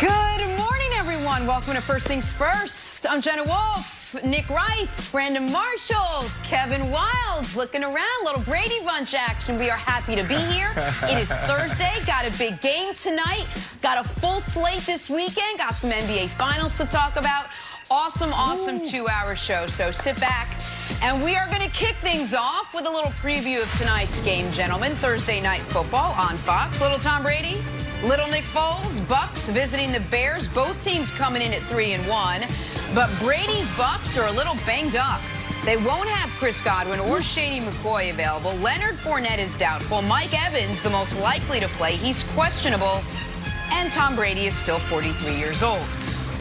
Good morning, everyone. Welcome to First Things First. I'm Jenna Wolfe, Nick Wright, Brandon Marshall, Kevin Wilds, looking around, little Brady Bunch action. We are happy to be here. It is Thursday, got a big game tonight, got a full slate this weekend, got some NBA Finals to talk about. Awesome 2-hour show, so sit back. And we are going to kick things off with a little preview of tonight's game, gentlemen. Thursday Night Football on Fox. Little Tom Brady, little Nick Foles, Bucs visiting the Bears. Both teams coming in at 3-1. But Brady's Bucs are a little banged up. They won't have Chris Godwin or Shady McCoy available. Leonard Fournette is doubtful. Mike Evans, the most likely to play, he's questionable. And Tom Brady is still 43 years old.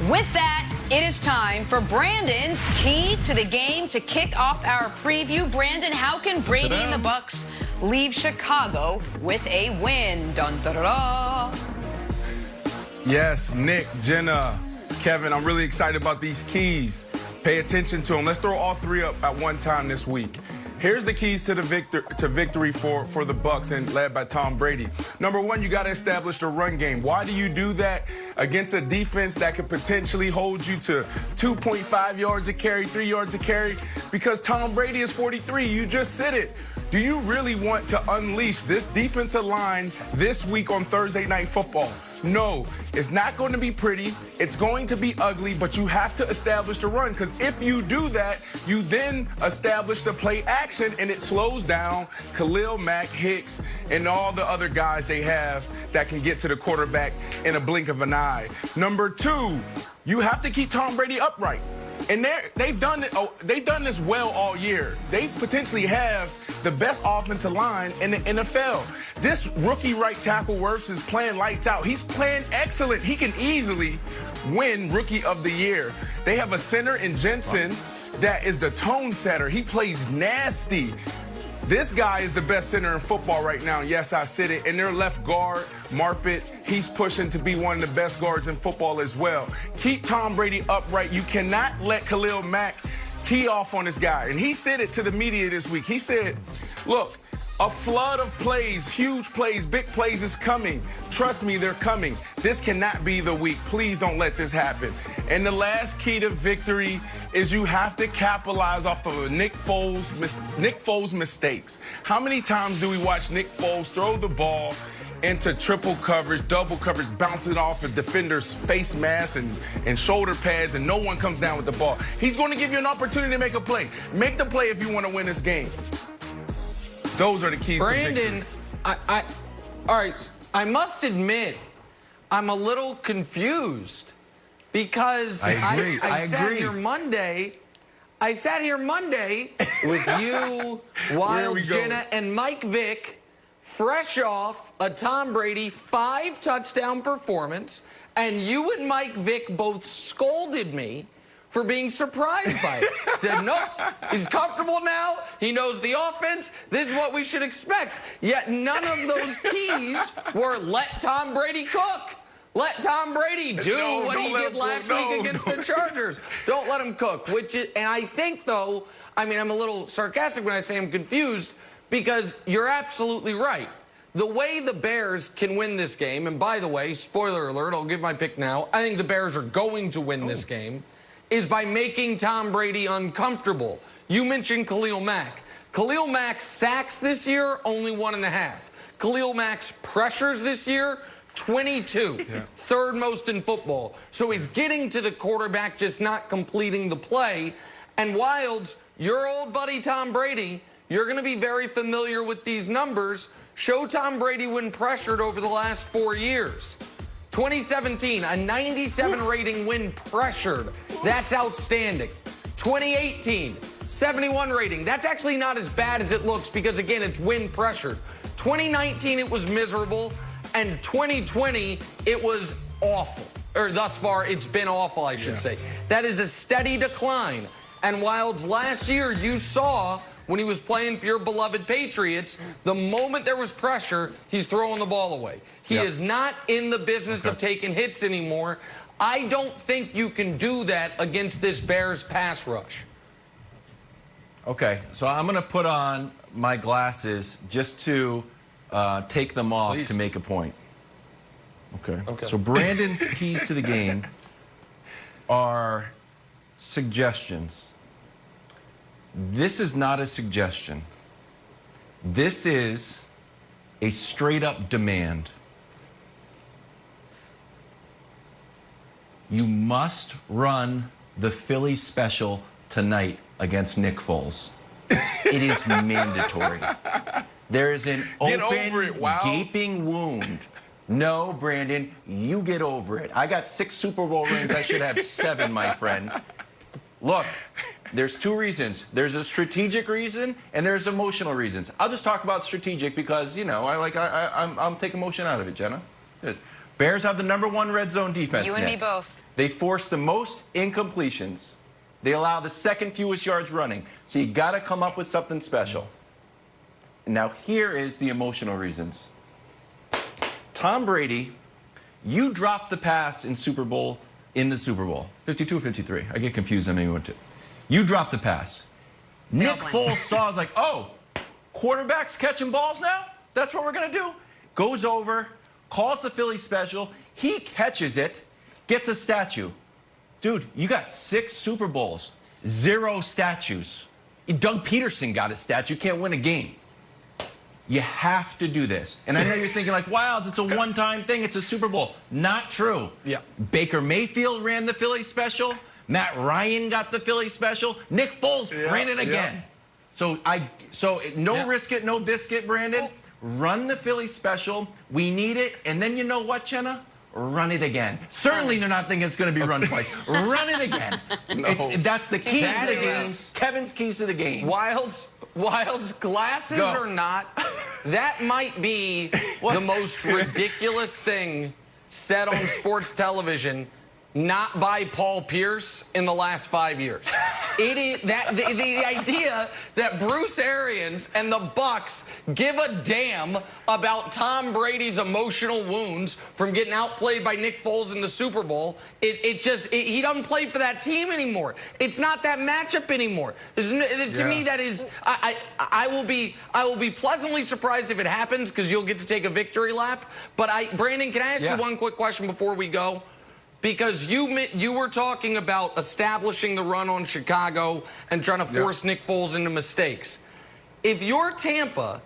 With that, it is time for Brandon's key to the game to kick off our preview. Brandon, how can Brady and the Bucs leave Chicago with a win? Dun, da, da, da. Yes, Nick, Jenna, Kevin, I'm really excited about these keys. Pay attention to them. Let's throw all three up at one time this week. Here's the keys to the victory for the Bucs and led by Tom Brady. Number one, you got to establish the run game. Why do you do that against a defense that could potentially hold you to 2.5 yards a carry, 3 yards a carry? Because Tom Brady is 43. You just said it. Do you really want to unleash this defensive line this week on Thursday Night Football? No, it's not going to be pretty. It's going to be ugly, but you have to establish the run, because if you do that, you then establish the play action, and it slows down Khalil Mack, Hicks, and all the other guys they have that can get to the quarterback in a blink of an eye. Number two, you have to keep Tom Brady upright. And they've done it. Oh, they've done this well all year. They potentially have the best offensive line in the NFL. This rookie right tackle Wirfs is playing lights out. He's playing excellent. He can easily win Rookie of the Year. They have a center in Jensen that is the tone setter. He plays nasty. This guy is the best center in football right now. Yes, I said it. And their left guard, Marpet, he's pushing to be one of the best guards in football as well. Keep Tom Brady upright. You cannot let Khalil Mack tee off on this guy. And he said it to the media this week. He said, look, a flood of plays, huge plays, big plays is coming. Trust me, they're coming. This cannot be the week. Please don't let this happen. And the last key to victory is you have to capitalize off of Nick Foles' mistakes. How many times do we watch Nick Foles throw the ball into triple coverage, double coverage, bouncing off a defender's face mask and shoulder pads, and no one comes down with the ball? He's going to give you an opportunity to make a play. Make the play if you want to win this game. Those are the keys Brandon, to victory. all right, I must admit, I'm a little confused because I sat here Monday with you, Wilds, Jenna, and Mike Vick, fresh off a Tom Brady 5-touchdown performance, and you and Mike Vick both scolded me for being surprised by it. Said, no, he's comfortable now. He knows the offense. This is what we should expect. Yet none of those keys were let Tom Brady cook. Let Tom Brady do what he did last week against the Chargers. Don't let him cook. And I think, though, I mean, I'm a little sarcastic when I say I'm confused, because you're absolutely right. The way the Bears can win this game, and by the way, spoiler alert, I'll give my pick now. I think the Bears are going to win this game, is by making Tom Brady uncomfortable. You mentioned Khalil Mack. Khalil Mack's sacks this year, only 1.5. Khalil Mack's pressures this year, 22. Yeah. Third most in football. So he's getting to the quarterback, just not completing the play. And Wilds, your old buddy Tom Brady, you're going to be very familiar with these numbers. Show Tom Brady when pressured over the last 4 years. 2017, a 97 rating when pressured. That's outstanding. 2018, 71 rating. That's actually not as bad as it looks because, again, it's when pressured. 2019, it was miserable. And 2020, it was awful. Or thus far, it's been awful, I should say. That is a steady decline. And Wilds, last year, you saw when he was playing for your beloved Patriots, the moment there was pressure, he's throwing the ball away. He is not in the business of taking hits anymore. I don't think you can do that against this Bears pass rush. Okay, so I'm going to put on my glasses just to take them off to make a point. Okay. So Brandon's keys to the game are suggestions. This is not a suggestion. This is a straight-up demand. You must run the Philly special tonight against Nick Foles. It is mandatory. There is an open, gaping wound. No, Brandon, you get over it. I got 6 Super Bowl rings. I should have 7, my friend. Look, there's 2 reasons. There's a strategic reason and there's emotional reasons. I'll just talk about strategic because, you know, I'll take emotion out of it, Jenna. Good. Bears have the #1 red zone defense. You and me both. They force the most incompletions. They allow the 2nd fewest yards running. So you got to come up with something special. Now here is the emotional reasons. Tom Brady, you dropped the pass in the Super Bowl, 52 or 53. I get confused on anyone too. You dropped the pass. Nick Foles saw, was like, oh, quarterbacks catching balls now? That's what we're going to do? Goes over, calls the Philly special. He catches it, gets a statue. Dude, you got 6 Super Bowls, 0 statues. Doug Peterson got a statue, can't win a game. You have to do this. And I know you're thinking like, Wilds, it's a one-time thing. It's a Super Bowl. Not true. Yeah. Baker Mayfield ran the Philly special. Matt Ryan got the Philly special. Nick Foles ran it again. So no risk it, no biscuit, Brandon. Run the Philly special. We need it. And then you know what, Jenna? Run it again. Certainly they're not thinking it's going to be run twice. Run it again. No. That's the keys to the game. Kevin's keys to the game. Wild's glasses or not, that might be the most ridiculous thing said on sports television, not by Paul Pierce, in the last 5 years. It is that the idea that Bruce Arians and the Bucs give a damn about Tom Brady's emotional wounds from getting outplayed by Nick Foles in the Super Bowl. He doesn't play for that team anymore. It's not that matchup anymore. To me, that is I will be pleasantly surprised if it happens because you'll get to take a victory lap. But Brandon, can I ask you one quick question before we go? Because you were talking about establishing the run on Chicago and trying to force Nick Foles into mistakes. If you're Tampa,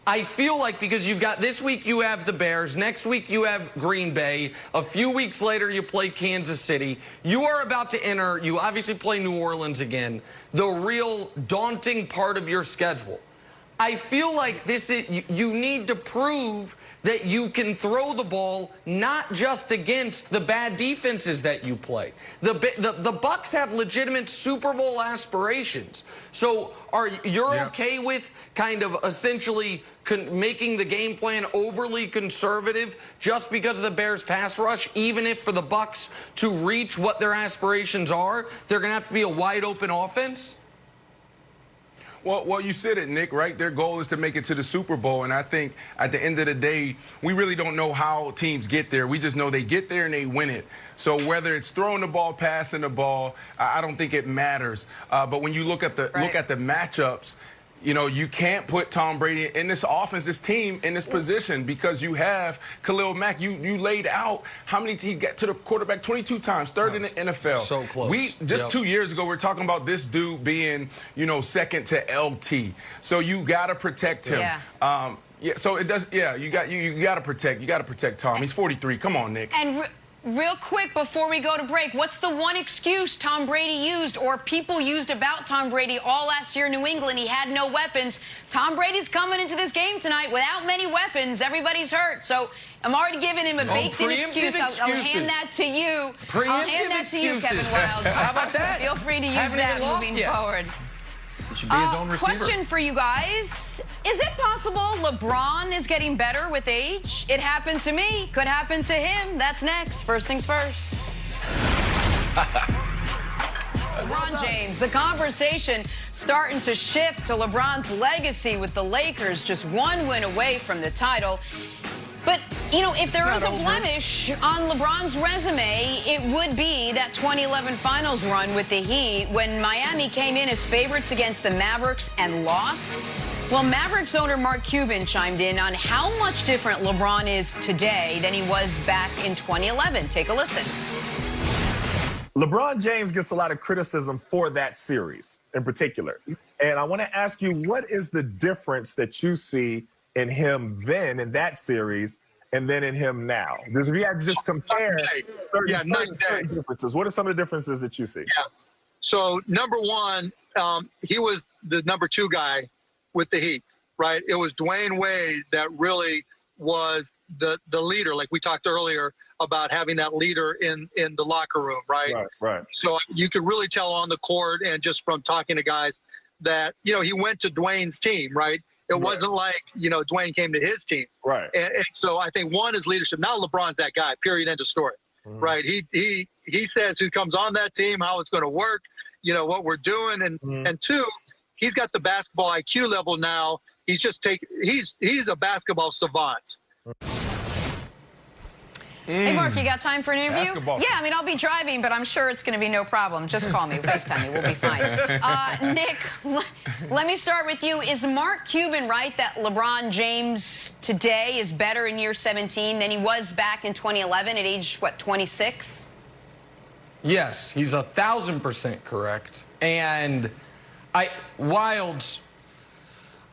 I feel like because you've got this week you have the Bears, next week you have Green Bay, a few weeks later you play Kansas City. You are about to enter, you obviously play New Orleans again, the real daunting part of your schedule. I feel like you need to prove that you can throw the ball not just against the bad defenses that you play. The Bucs have legitimate Super Bowl aspirations. So you're okay with kind of essentially making the game plan overly conservative just because of the Bears pass rush, even if for the Bucs to reach what their aspirations are, they're going to have to be a wide open offense? Well, you said it, Nick, right? Their goal is to make it to the Super Bowl, and I think at the end of the day, we really don't know how teams get there. We just know they get there and they win it. So whether it's throwing the ball, passing the ball, I don't think it matters. But when you look at the matchups, you know, you can't put Tom Brady in this offense, this team, in this position because you have Khalil Mack. You laid out how many he got to the quarterback 22 times, third in the NFL. So close. We just 2 years ago we were talking about this dude being, you know, second to LT. So you got to protect him. So it does. Yeah, you got to protect. You got to protect Tom. He's 43. Come on, Nick. And real quick before we go to break, what's the one excuse Tom Brady used or people used about Tom Brady all last year in New England? He had no weapons. Tom Brady's coming into this game tonight without many weapons. Everybody's hurt. So I'm already giving him a baked-in excuse. I'll hand that to you. I'll hand that to you, Kevin Wild. How about that? Feel free to use that moving forward. Should be his own receiver. Question for you guys. Is it possible LeBron is getting better with age? It happened to me. Could happen to him. That's next. First things first. LeBron James. The conversation starting to shift to LeBron's legacy with the Lakers just one win away from the title. But, you know, if there is a blemish on LeBron's resume, it would be that 2011 finals run with the Heat when Miami came in as favorites against the Mavericks and lost. Well, Mavericks owner Mark Cuban chimed in on how much different LeBron is today than he was back in 2011. Take a listen. LeBron James gets a lot of criticism for that series in particular. And I want to ask you, what is the difference that you see in him then in that series and then in him now? Because if you had to just compare certain differences, what are some of the differences that you see? Yeah. So, number one, he was the number 2 guy with the Heat, right? It was Dwayne Wade that really was the leader, like we talked earlier about having that leader in the locker room, right? Right. So you could really tell on the court and just from talking to guys that, you know, he went to Dwayne's team, right? It wasn't like, you know, Dwayne came to his team. Right. And so I think one is leadership. Now LeBron's that guy, period, end of story, right? He says who comes on that team, how it's going to work, you know, what we're doing. And 2, he's got the basketball IQ level now. He's a basketball savant. Hey, Mark, you got time for an interview? Basketball. Yeah, I mean, I'll be driving, but I'm sure it's going to be no problem. Just call me, FaceTime me. We'll be fine. Nick, let me start with you. Is Mark Cuban right that LeBron James today is better in year 17 than he was back in 2011 at age, what, 26? Yes, he's 1,000% correct. And Wilds,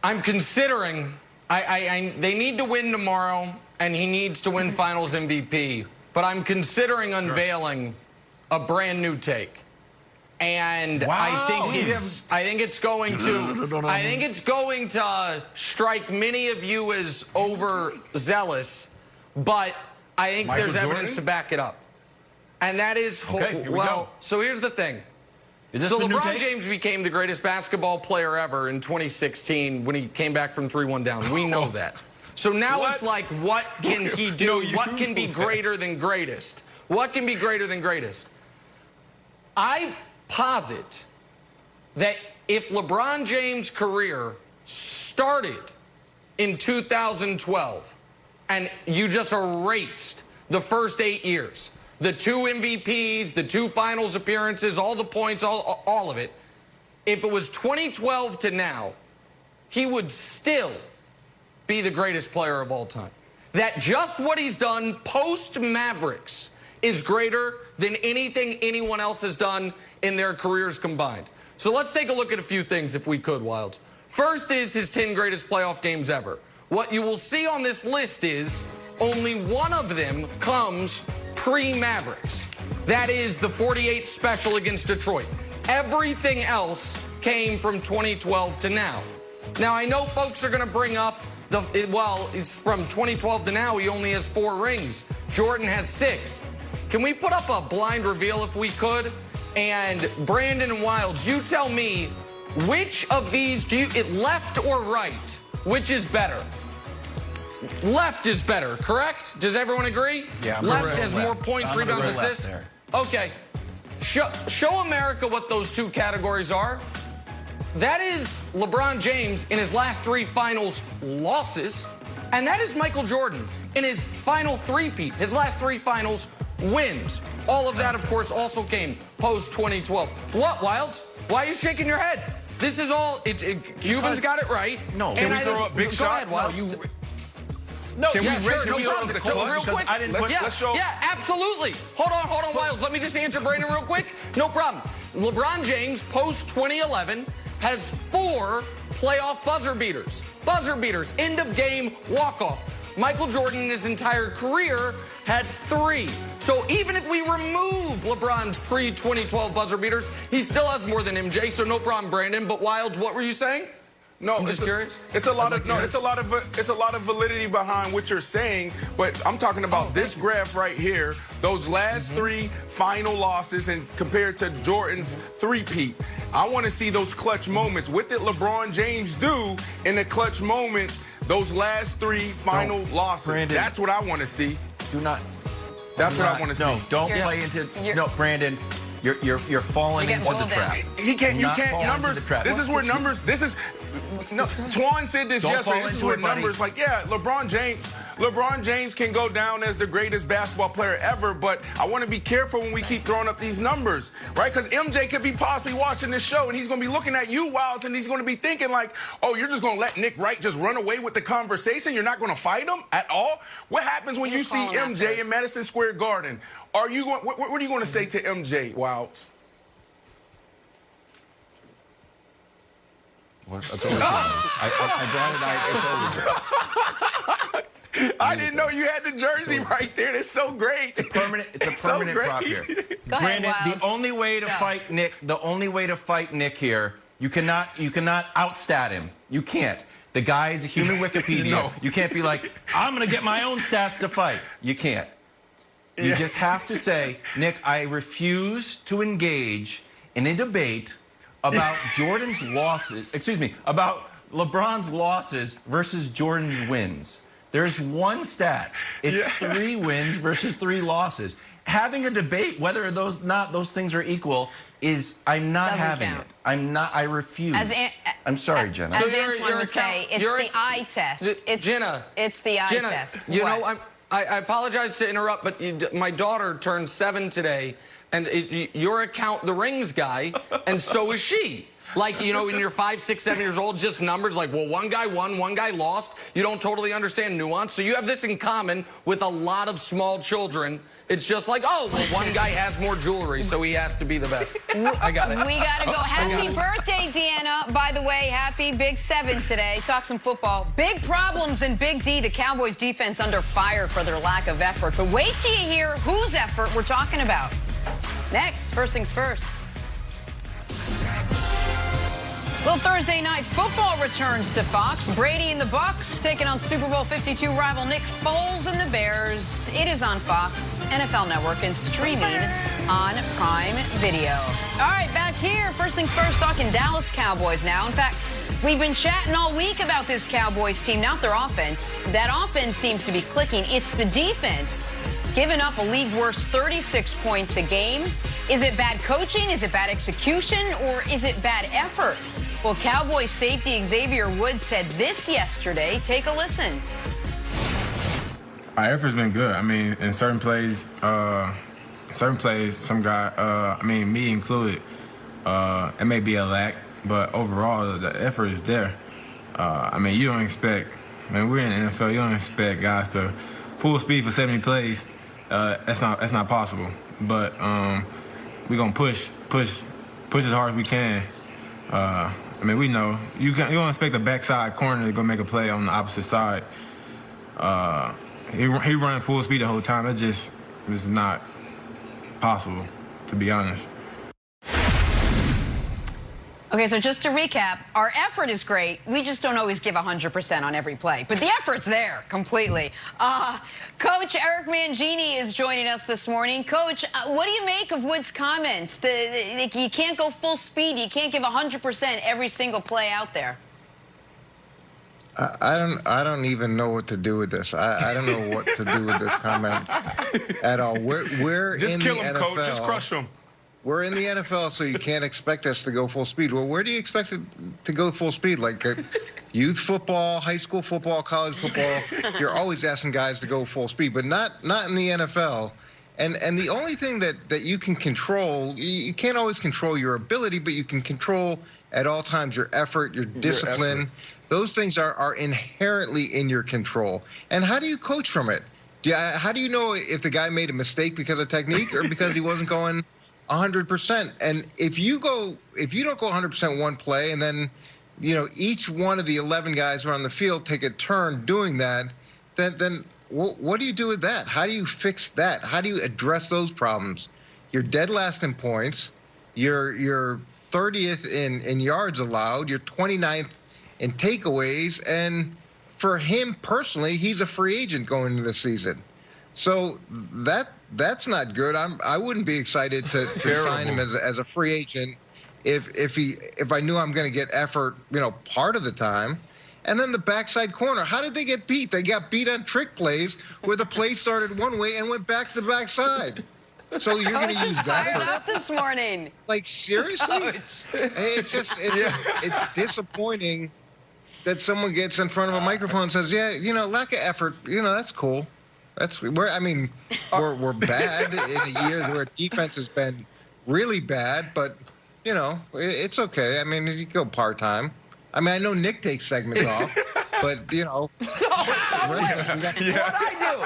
I'm considering they need to win tomorrow, and he needs to win Finals MVP. But I'm considering unveiling a brand new take, and I think it's going to strike many of you as overzealous, but I think there's evidence to back it up, and that is So here's the thing. So LeBron James became the greatest basketball player ever in 2016 when he came back from 3-1 down. We know that. So now it's like, what can he do? What can be greater than greatest? What can be greater than greatest? I posit that if LeBron James' career started in 2012 and you just erased the first 8 years, the 2 MVPs, the 2 finals appearances, all the points, all of it, if it was 2012 to now, he would still be the greatest player of all time. That just what he's done post-Mavericks is greater than anything anyone else has done in their careers combined. So let's take a look at a few things, if we could, Wilds. First is his 10 greatest playoff games ever. What you will see on this list is only one of them comes pre-Mavericks. That is the 48 special against Detroit. Everything else came from 2012 to now. Now, I know folks are going to bring up it's from 2012 to now, he only has 4 rings. Jordan has 6. Can we put up a blind reveal if we could? And Brandon and Wilds, you tell me, which of these left or right, which is better? Left is better, correct? Does everyone agree? Yeah. Left has more points, rebounds, assists. Okay. Show America what those 2 categories are. That is LeBron James in his last 3 finals losses. And that is Michael Jordan in his final 3-peat, his last 3 finals wins. All of that, of course, also came post-2012. What, Wilds? Why are you shaking your head? This is all, Cuban's got it right. No. Can we throw up big shots? No, Can we problem. the clutch? Real quick. Let's show. Yeah, absolutely. Hold on, Wilds. Let me just answer Brandon real quick. No problem. LeBron James, post-2011, has 4 playoff buzzer beaters. Buzzer beaters, end of game, walk-off. Michael Jordan in his entire career had 3. So even if we remove LeBron's pre-2012 buzzer beaters, he still has more than MJ, so no problem, Brandon. But Wilds, what were you saying? No, I'm just curious. It's a lot of validity behind what you're saying, but I'm talking about this graph right here. Those last 3 final losses, and compared to Jordan's 3-peat, I want to see those clutch moments. What did LeBron James do in the clutch moment? Those last 3 final losses. Brandon, that's what I want to see. That's what I want to see. Don't play into. No, Brandon. You're falling into the trap. You can't numbers. This is where numbers. This is. No, Twan said this yesterday. This is where numbers, like, yeah, LeBron James LeBron James can go down as the greatest basketball player ever, but I want to be careful when we keep throwing up these numbers, right? Because MJ could be possibly watching this show, and he's going to be looking at you, Wilds, and he's going to be thinking like, oh, you're just going to let Nick Wright just run away with the conversation? You're not going to fight him at all? What happens when you see MJ in Madison Square Garden? Are you going? What are you going to say to MJ, Wilds? What? That's always I brought it. It's always I didn't know you had the jersey right there. That's so great. It's a permanent prop here. Go ahead, Brandon, Wilds. the only way to fight Nick here, you cannot outstat him. You can't. The guy is a human Wikipedia. No. You can't be like, I'm going to get my own stats to fight. You can't. You just have to say, Nick, I refuse to engage in a debate about Jordan's losses, about LeBron's losses versus Jordan's wins. There's one stat. It's 3 wins versus 3 losses. Having a debate whether those things are equal is, I'm not having it. I refuse. I'm sorry, Jenna. As Antoine would say, it's the eye test. Jenna, it's the eye test. You know, I apologize to interrupt, but my daughter turned 7 today, and you're a Count the Rings guy, and so is she. Like, you know, when you're 5, 6, 7 years old, just numbers like, well, one guy won, one guy lost. You don't totally understand nuance. So you have this in common with a lot of small children. It's just like, oh, well, one guy has more jewelry, so he has to be the best. I got it. We got to go. Happy birthday, Deanna. By the way, happy Big 7 today. Talk some football. Big problems in Big D. The Cowboys defense under fire for their lack of effort. But wait till you hear whose effort we're talking about. Next, first things first. Well, Thursday night football returns to Fox. Brady and the Bucs taking on Super Bowl 52 rival Nick Foles and the Bears. It is on Fox, NFL Network, and streaming on Prime Video. All right, back here. First things first, talking Dallas Cowboys now. In fact, we've been chatting all week about this Cowboys team, not their offense. That offense seems to be clicking. It's the defense giving up a league worst 36 points a game. Is it bad coaching? Is it bad execution? Or is it bad effort? Well, Cowboys safety Xavier Woods said this yesterday. Take a listen. Our effort's been good. I mean, in certain plays, some guy, me included, it may be a lack, but overall, the effort is there. You don't expect, we're in the NFL, you don't expect guys to full speed for 70 plays. That's not possible. But we're gonna push as hard as we can. We know you don't expect a backside corner to go make a play on the opposite side. He running full speed the whole time. This is not possible, to be honest. Okay, so just to recap, our effort is great. We just don't always give 100% on every play. But the effort's there completely. Coach Eric Mangini is joining us this morning. Coach, what do you make of Wood's comments? You can't go full speed. You can't give 100% every single play out there. I don't even know what to do with this. I don't know what to do with this comment at all. We're just in kill the him, NFL. Coach. Just crush him. We're in the NFL, so you can't expect us to go full speed. Well, where do you expect it to go full speed? Like youth football, high school football, college football, you're always asking guys to go full speed, but not in the NFL. And the only thing that you can control, you can't always control your ability, but you can control at all times your effort, your discipline. Those things are inherently in your control. And how do you coach from it? How do you know if the guy made a mistake because of technique or because he wasn't going 100%? And if you don't go 100% one play, and then each one of the 11 guys who are on the field take a turn doing that, then what do you do with that? How do you fix that? How do you address those problems? You're dead last in points. You're 30th in yards allowed. You're 29th in takeaways. And for him personally, he's a free agent going into the season. So that's not good. I wouldn't be excited to sign him as a free agent if I knew I'm going to get effort, part of the time. And then the backside corner, how did they get beat? They got beat on trick plays where the play started one way and went back to the backside. So you're going to use that. Fired up this morning. Like, seriously? Hey, it's disappointing that someone gets in front of a microphone and says, yeah, lack of effort, that's cool. We're bad in a year where defense has been really bad, but, it's okay. I mean, you go part-time. I mean, I know Nick takes segments off, but, What I do?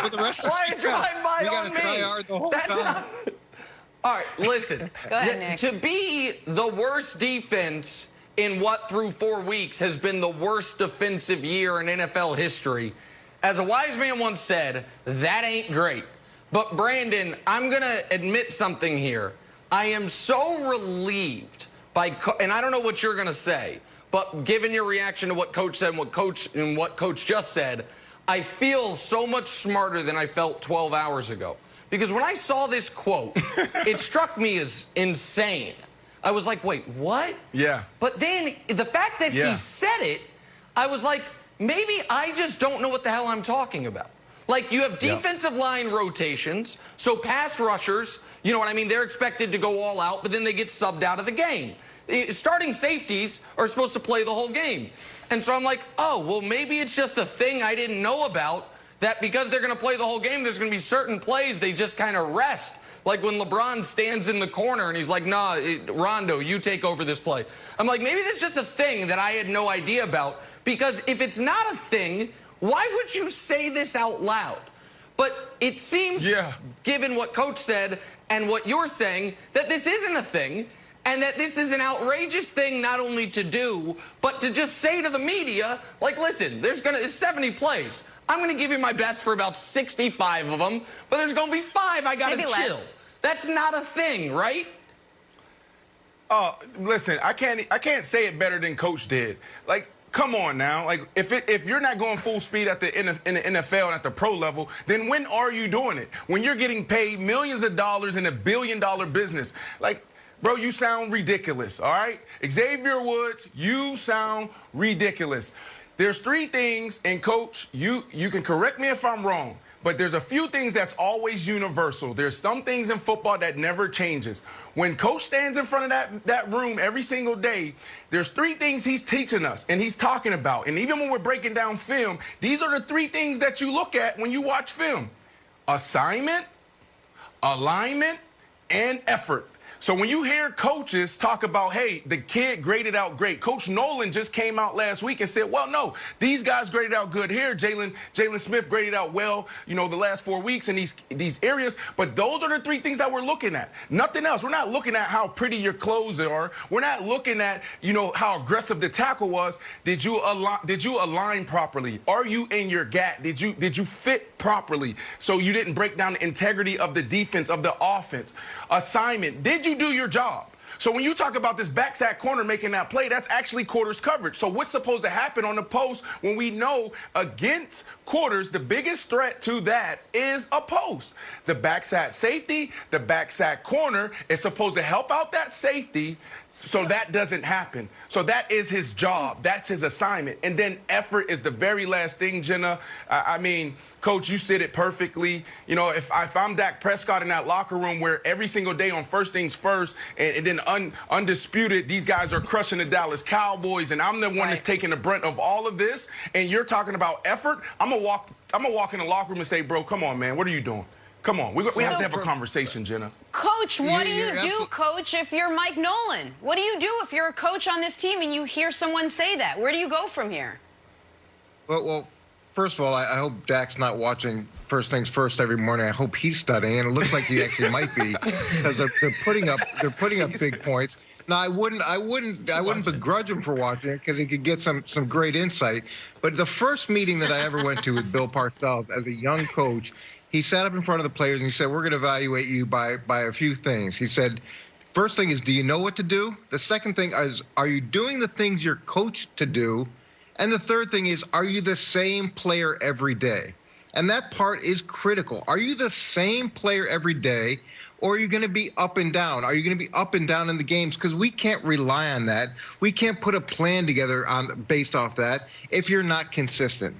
For the rest of Why is my we on gotta me? try hard the whole time. All right, listen. Go ahead, Nick. To be the worst defense in what through 4 weeks has been the worst defensive year in NFL history, as a wise man once said, that ain't great. But Brandon, I'm going to admit something here. I am so relieved and I don't know what you're going to say, but given your reaction to what Coach said and what Coach just said, I feel so much smarter than I felt 12 hours ago. Because when I saw this quote, it struck me as insane. I was like, wait, what? Yeah. But then the fact that he said it, I was like, maybe I just don't know what the hell I'm talking about. Like, you have defensive line rotations, so pass rushers, you know what I mean? They're expected to go all out, but then they get subbed out of the game. Starting safeties are supposed to play the whole game. And so I'm like, oh, well, maybe it's just a thing I didn't know about, that because they're going to play the whole game, there's going to be certain plays they just kind of rest. Like when LeBron stands in the corner and he's like, nah, Rondo, you take over this play. I'm like, maybe that's just a thing that I had no idea about. Because if it's not a thing, why would you say this out loud? But it seems, given what Coach said and what you're saying, that this isn't a thing. And that this is an outrageous thing not only to do, but to just say to the media, like, listen, there's 70 plays. I'm going to give you my best for about 65 of them, but there's going to be 5 I got to chill. Less. That's not a thing, right? Listen, I can't say it better than Coach did. Like, come on now. Like, if you're not going full speed in the NFL and at the pro level, then when are you doing it? When you're getting paid millions of dollars in $1 billion business. Like, bro, you sound ridiculous, all right? Xavier Woods, you sound ridiculous. There's 3 things, and Coach, you can correct me if I'm wrong, but there's a few things that's always universal. There's some things in football that never changes. When Coach stands in front of that room every single day, there's 3 things he's teaching us and he's talking about. And even when we're breaking down film, these are the 3 things that you look at when you watch film: assignment, alignment, and effort. So when you hear coaches talk about, hey, the kid graded out great. Coach Nolan just came out last week and said, well, no, these guys graded out good here. Jalen Smith graded out well, the last 4 weeks in these areas. But those are the 3 things that we're looking at. Nothing else. We're not looking at how pretty your clothes are. We're not looking at, how aggressive the tackle was. Did you align properly? Are you in your gap? Did you fit properly so you didn't break down the integrity of the defense, of the offense? Assignment. Did you do your job? So when you talk about this backside corner making that play, that's actually quarters coverage. So what's supposed to happen on the post when we know against quarters, the biggest threat to that is a post? The backside safety, the backside corner is supposed to help out that safety so that doesn't happen. So that is his job. That's his assignment. And then effort is the very last thing, Jenna. I mean, Coach, you said it perfectly. If I'm Dak Prescott in that locker room where every single day on First Things First and then undisputed, these guys are crushing the Dallas Cowboys, and I'm the one that's taking the brunt of all of this, and you're talking about effort, I'm gonna walk in the locker room and say, bro, come on, man, what are you doing? Come on, we have to have a conversation, Jenna. Coach, what do you do, Coach, if you're Mike Nolan? What do you do if you're a coach on this team and you hear someone say that? Where do you go from here? Well, first of all, I hope Dak's not watching First Things First every morning. I hope he's studying, and it looks like he actually might be, because they're putting up big points. Now, I wouldn't begrudge him for watching it because he could get some great insight. But the first meeting that I ever went to with Bill Parcells as a young coach, he sat up in front of the players and he said, we're going to evaluate you by a few things. He said, first thing is, do you know what to do? The second thing is, are you doing the things you're coached to do? And the third thing is, are you the same player every day? And that part is critical. Are you the same player every day, or are you going to be up and down? Are you going to be up and down in the games? Because we can't rely on that. We can't put a plan together based off that if you're not consistent.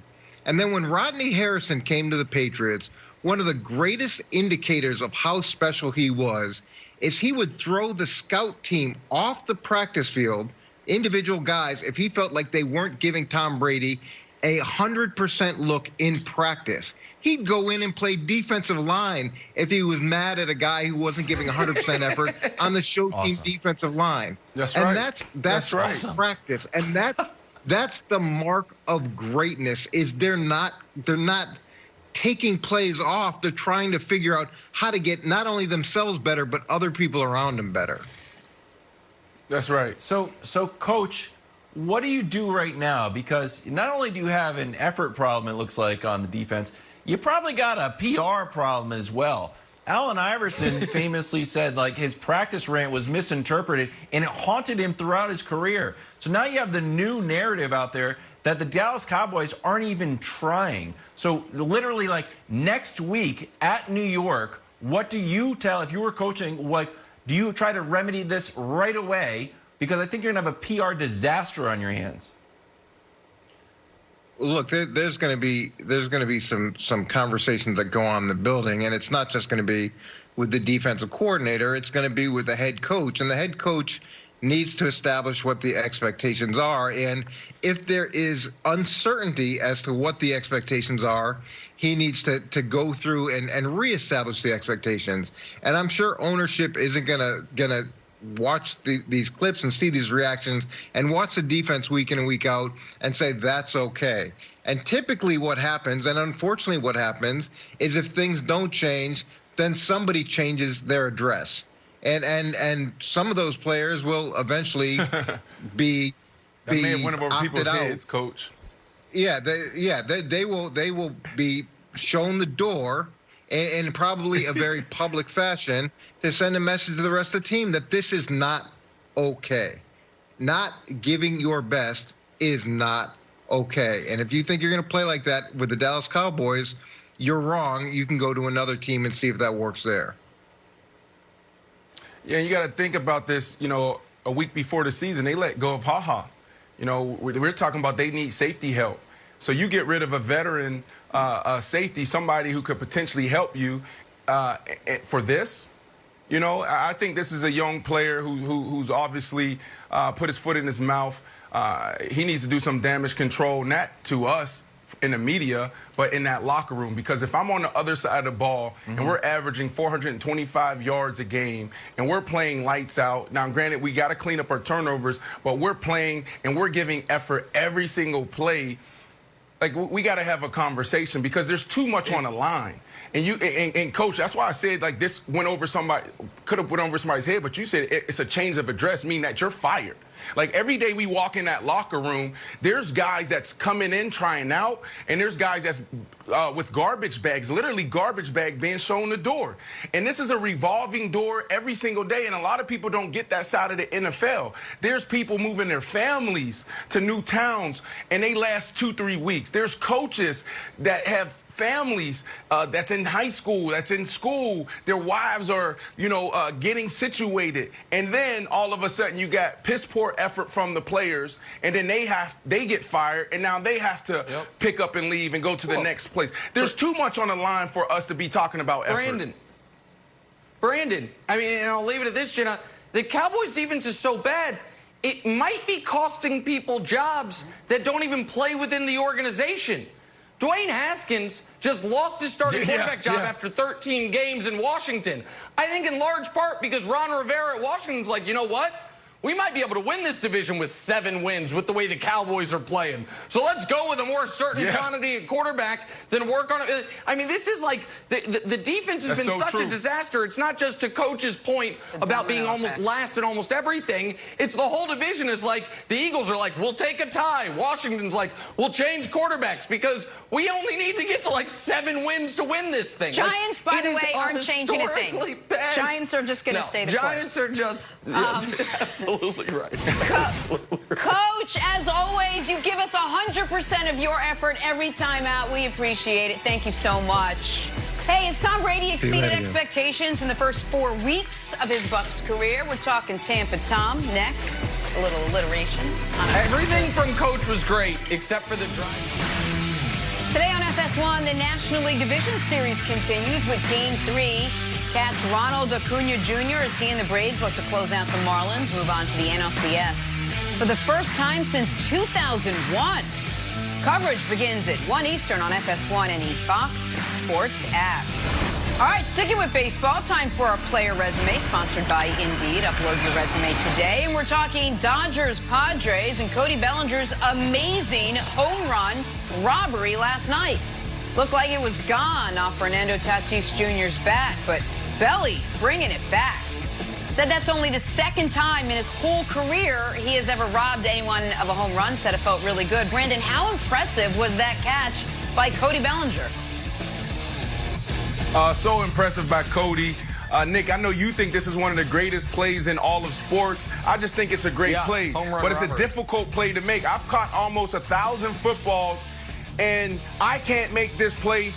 And then when Rodney Harrison came to the Patriots, one of the greatest indicators of how special he was is he would throw the scout team off the practice field individual guys, if he felt like they weren't giving Tom Brady 100% look in practice, he'd go in and play defensive line if he was mad at a guy who wasn't giving 100% effort on the show team defensive line. That's right. And that's right. Practice. And that's the mark of greatness, is they're not taking plays off. They're trying to figure out how to get not only themselves better, but other people around them better. That's right. So Coach, what do you do right now? Because not only do you have an effort problem, it looks like, on the defense, you probably got a PR problem as well. Allen Iverson famously said, like, his practice rant was misinterpreted, and it haunted him throughout his career. So now you have the new narrative out there that the Dallas Cowboys aren't even trying. So literally, like, next week at New York, what do you tell, if you were coaching, like, do you try to remedy this right away? Because I think you're going to have a PR disaster on your hands. Look, there's going to be some conversations that go on in the building, and it's not just going to be with the defensive coordinator. It's going to be with the head coach, and the head coach needs to establish what the expectations are. And if there is uncertainty as to what the expectations are, he needs to go through and reestablish the expectations. And I'm sure ownership isn't gonna watch these clips and see these reactions and watch the defense week in and week out and say that's okay. And typically what happens, and unfortunately what happens, is if things don't change, then somebody changes their address. And some of those players will eventually be that may have went over people's out. heads, Coach. Yeah, they will be shown the door in probably a very public fashion to send a message to the rest of the team that this is not okay. Not giving your best is not okay. And if you think you're going to play like that with the Dallas Cowboys, you're wrong. You can go to another team and see if that works there. Yeah, you got to think about this, a week before the season, they let go of HaHa. We're talking about they need safety help. So you get rid of a veteran safety, somebody who could potentially help you for this. I think this is a young player who's obviously put his foot in his mouth. He needs to do some damage control, not to us in the media, but in that locker room. Because if I'm on the other side of the ball and we're averaging 425 yards a game and we're playing lights out, now granted we got to clean up our turnovers, but we're playing and we're giving effort every single play. Like, we got to have a conversation because there's too much on the line. And Coach, that's why I said, like, this could have went over somebody's head, but you said it's a change of address, meaning that you're fired. Like, every day we walk in that locker room, there's guys that's coming in trying out, and there's guys that's with garbage bags, literally garbage bag being shown the door. And this is a revolving door every single day, and a lot of people don't get that side of the NFL. There's people moving their families to new towns, and they last 2-3 weeks. There's coaches that have families that's in high school, that's in school. Their wives are, getting situated. And then all of a sudden you got piss poor effort from the players, and then they get fired, and now they have to pick up and leave and go to the next place. There's too much on the line for us to be talking about effort. Brandon, I mean, and I'll leave it at this, Jenna. The Cowboys' defense is so bad, it might be costing people jobs that don't even play within the organization. Dwayne Haskins just lost his starting quarterback job after 13 games in Washington. I think in large part because Ron Rivera at Washington's like, you know what? We might be able to win this division with 7 wins with the way the Cowboys are playing. So let's go with a more certain quantity at quarterback than work on it. I mean, this is like the defense has been such a disaster. It's not just to Coach's point about being almost last in almost everything. It's the whole division is like the Eagles are like, we'll take a tie. Washington's like, we'll change quarterbacks because we only need to get to like 7 wins to win this thing. Giants, by the way, aren't changing a thing. Bad. Giants are just going to stay the course. Giants are just absolutely right. Coach, as always, you give us 100% of your effort every time out. We appreciate it. Thank you so much. Hey, has Tom Brady exceeded expectations in the first 4 weeks of his Bucs career? We're talking Tampa Tom next. A little alliteration. Everything from Coach was great, except for the drive. Today on FS1, the National League Division Series continues with Game 3. Cats Ronald Acuna Jr. as he and the Braves look to close out the Marlins, move on to the NLCS. for the first time since 2001. Coverage begins at 1 Eastern on FS1 and the Fox Sports app. All right, sticking with baseball, time for our player resume, sponsored by Indeed. Upload your resume today. And we're talking Dodgers, Padres, and Cody Bellinger's amazing home run robbery last night. Looked like it was gone off Fernando Tatis Jr.'s bat, but Belly bringing it back. Said that's only the second time in his whole career he has ever robbed anyone of a home run. Said it felt really good. Brandon, how impressive was that catch by Cody Bellinger? So impressive by Cody. Nick, I know you think this is one of the greatest plays in all of sports. I just think it's a great play, but it's a difficult play to make. I've caught almost 1,000 footballs, and I can't make this play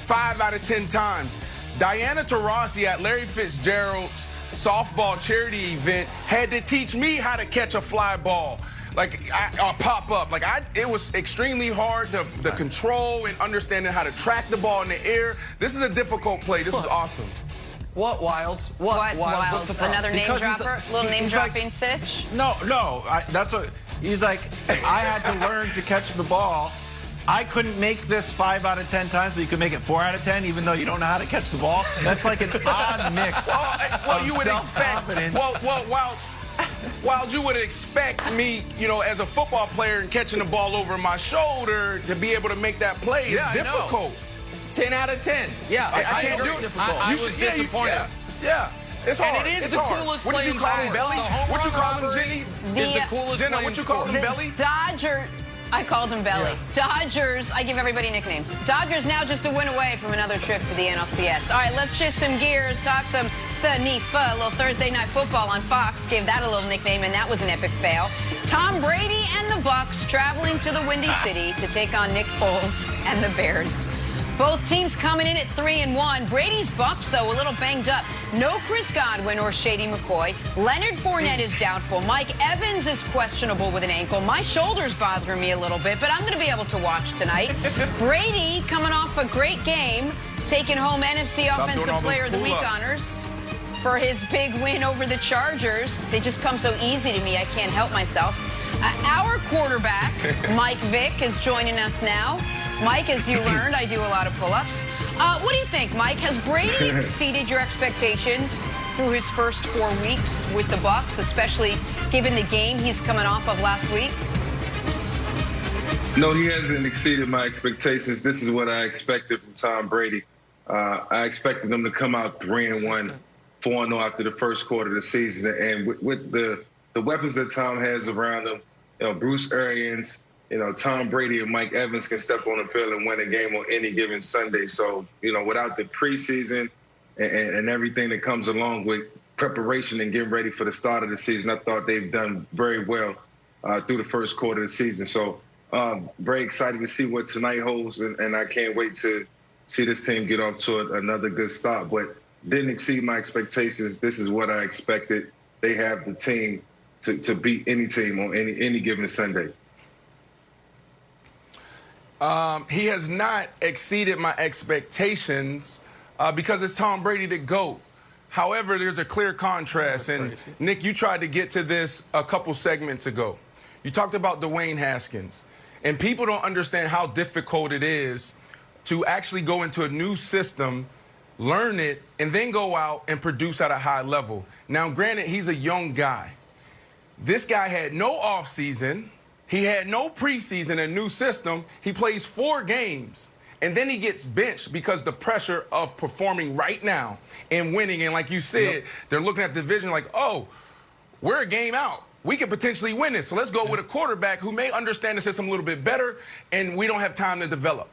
5 out of 10 times. Diana Taurasi at Larry Fitzgerald's softball charity event had to teach me how to catch a fly ball. Like, pop up. Like, it was extremely hard to control and understanding how to track the ball in the air. This is a difficult play. This is awesome. What, Wilds? What Wilds? What's the problem? Another name dropper? Little name dropping Sitch? No. That's what he's like. I had to learn to catch the ball. I couldn't make this 5 out of 10 times, but you could make it 4 out of 10, even though you don't know how to catch the ball. That's like an odd mix. Well, you would expect. While you would expect me, as a football player and catching the ball over my shoulder to be able to make that play, it's difficult. 10 out of 10. Yeah, I can't do it. I was disappointed. Yeah. It's hard. And it is it's the hard. coolest What play did you call him, in Belly? sports. What you call him, Jenny? Is the coolest Jenna, play what you in call him, sports. Belly? Dodgers. I called him Belly. Yeah. Dodgers, I give everybody nicknames. Dodgers now just a win away from another trip to the NLCS. All right, let's shift some gears, talk some a little Thursday Night Football on Fox. Gave that a little nickname, and that was an epic fail. Tom Brady and the Bucs traveling to the Windy City to take on Nick Foles and the Bears. Both teams coming in at 3-1. Brady's Bucs, though, a little banged up. No Chris Godwin or Shady McCoy. Leonard Fournette is doubtful. Mike Evans is questionable with an ankle. My shoulder's bothering me a little bit, but I'm going to be able to watch tonight. Brady coming off a great game, taking home NFC Offensive Player of the Week honors for his big win over the Chargers. They just come so easy to me, I can't help myself. Our quarterback, Mike Vick, is joining us now. Mike, as you learned, I do a lot of pull-ups. What do you think, Mike? Has Brady exceeded your expectations through his first 4 weeks with the Bucs, especially given the game he's coming off of last week? No, he hasn't exceeded my expectations. This is what I expected from Tom Brady. I expected him to come out 3-1, 4-0 after the first quarter of the season. And with the weapons that Tom has around him, Bruce Arians, Tom Brady and Mike Evans can step on the field and win a game on any given Sunday. So, without the preseason and everything that comes along with preparation and getting ready for the start of the season, I thought they've done very well through the first quarter of the season. So, very excited to see what tonight holds, and I can't wait to see this team get off to another good start. But didn't exceed my expectations. This is what I expected. They have the team to beat any team on any given Sunday. He has not exceeded my expectations because it's Tom Brady to GOAT. However, there's a clear contrast. And, Nick, you tried to get to this a couple segments ago. You talked about Dwayne Haskins. And people don't understand how difficult it is to actually go into a new system, learn it, and then go out and produce at a high level. Now, granted, he's a young guy. This guy had no offseason. He had no preseason, a new system. He plays 4 games, and then he gets benched because the pressure of performing right now and winning. And like you said, they're looking at the division like, oh, we're a game out. We could potentially win this. So let's go with a quarterback who may understand the system a little bit better, and we don't have time to develop.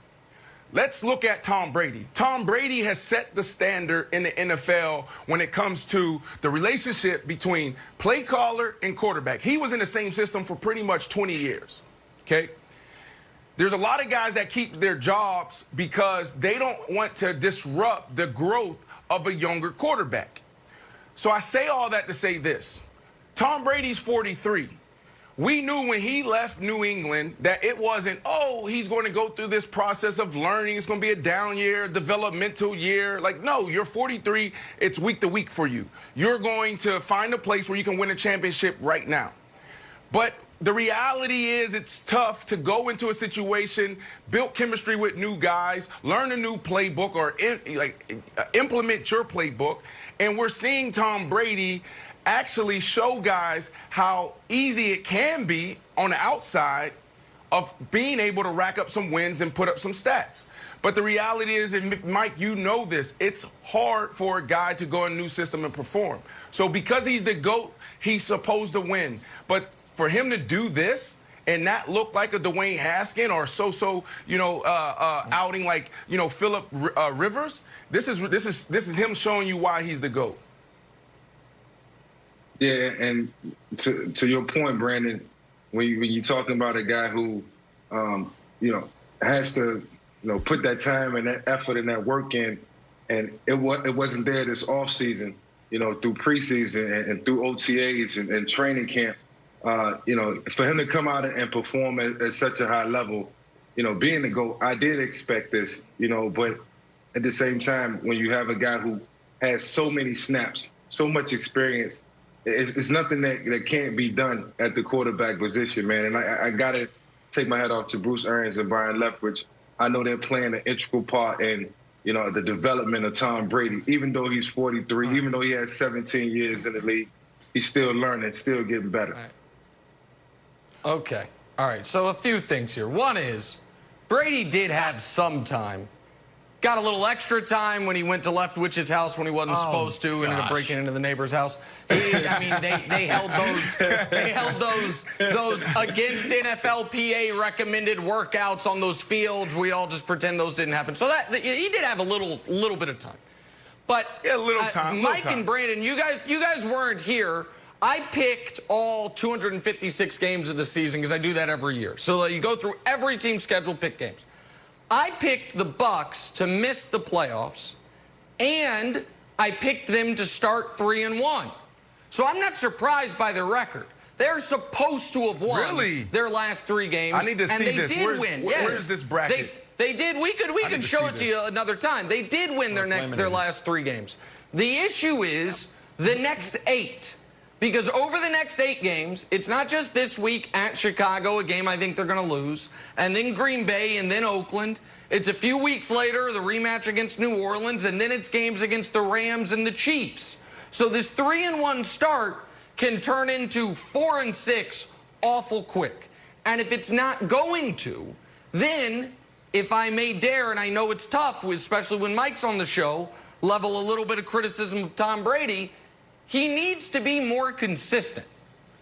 Let's look at Tom Brady. Tom Brady has set the standard in the NFL when it comes to the relationship between play caller and quarterback. He was in the same system for pretty much 20 years, okay? There's a lot of guys that keep their jobs because they don't want to disrupt the growth of a younger quarterback. So I say all that to say this. Tom Brady's 43. We knew when he left New England that it wasn't, oh, he's going to go through this process of learning. It's going to be a down year, developmental year. Like, no, you're 43. It's week to week for you. You're going to find a place where you can win a championship right now. But the reality is it's tough to go into a situation, build chemistry with new guys, learn a new playbook or implement your playbook. And we're seeing Tom Brady actually show guys how easy it can be on the outside of being able to rack up some wins and put up some stats. But the reality is, and Mike, you know this, it's hard for a guy to go in a new system and perform. So because he's the GOAT, he's supposed to win. But for him to do this and not look like a Dwayne Haskins or outing like, Phillip Rivers, this is him showing you why he's the GOAT. Yeah, and to your point, Brandon, when you're talking about a guy who, has to, put that time and that effort and that work in, and it wasn't there this offseason, through preseason and through OTAs and training camp, for him to come out and perform at such a high level, being the GOAT, I did expect this, but at the same time, when you have a guy who has so many snaps, so much experience, it's nothing that can't be done at the quarterback position, man. And I got to take my hat off to Bruce Arians and Brian Leftwich. I know they're playing an integral part in, the development of Tom Brady. Even though he's 43, even though he has 17 years in the league, he's still learning, still getting better. Okay. All right. So a few things here. One is Brady did have some time. Got a little extra time when he went to Leftwich's house when he wasn't supposed to, and ended up breaking into the neighbor's house. They held those against NFLPA recommended workouts on those fields. We all just pretend those didn't happen. So he did have a little bit of time. But yeah, little time. Mike and Brandon, you guys weren't here. I picked all 256 games of the season because I do that every year. So you go through every team's schedule, pick games. I picked the Bucs to miss the playoffs, and I picked them to start 3-1. So I'm not surprised by their record. They're supposed to have won their last 3 games. I need to see this. And they did win. Where's this bracket? They did. We could show it to you another time. They did win their last 3 games. The issue is the next 8. Because over the next 8 games, it's not just this week at Chicago, a game I think they're going to lose, and then Green Bay, and then Oakland. It's a few weeks later, the rematch against New Orleans, and then it's games against the Rams and the Chiefs. So this 3-1 start can turn into 4-6 awful quick. And if it's not going to, then if I may dare, and I know it's tough, especially when Mike's on the show, level a little bit of criticism of Tom Brady, he needs to be more consistent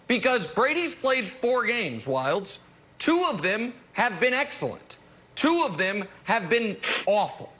because Brady's played 4 games, Wilds. 2 of them have been excellent. 2 of them have been awful.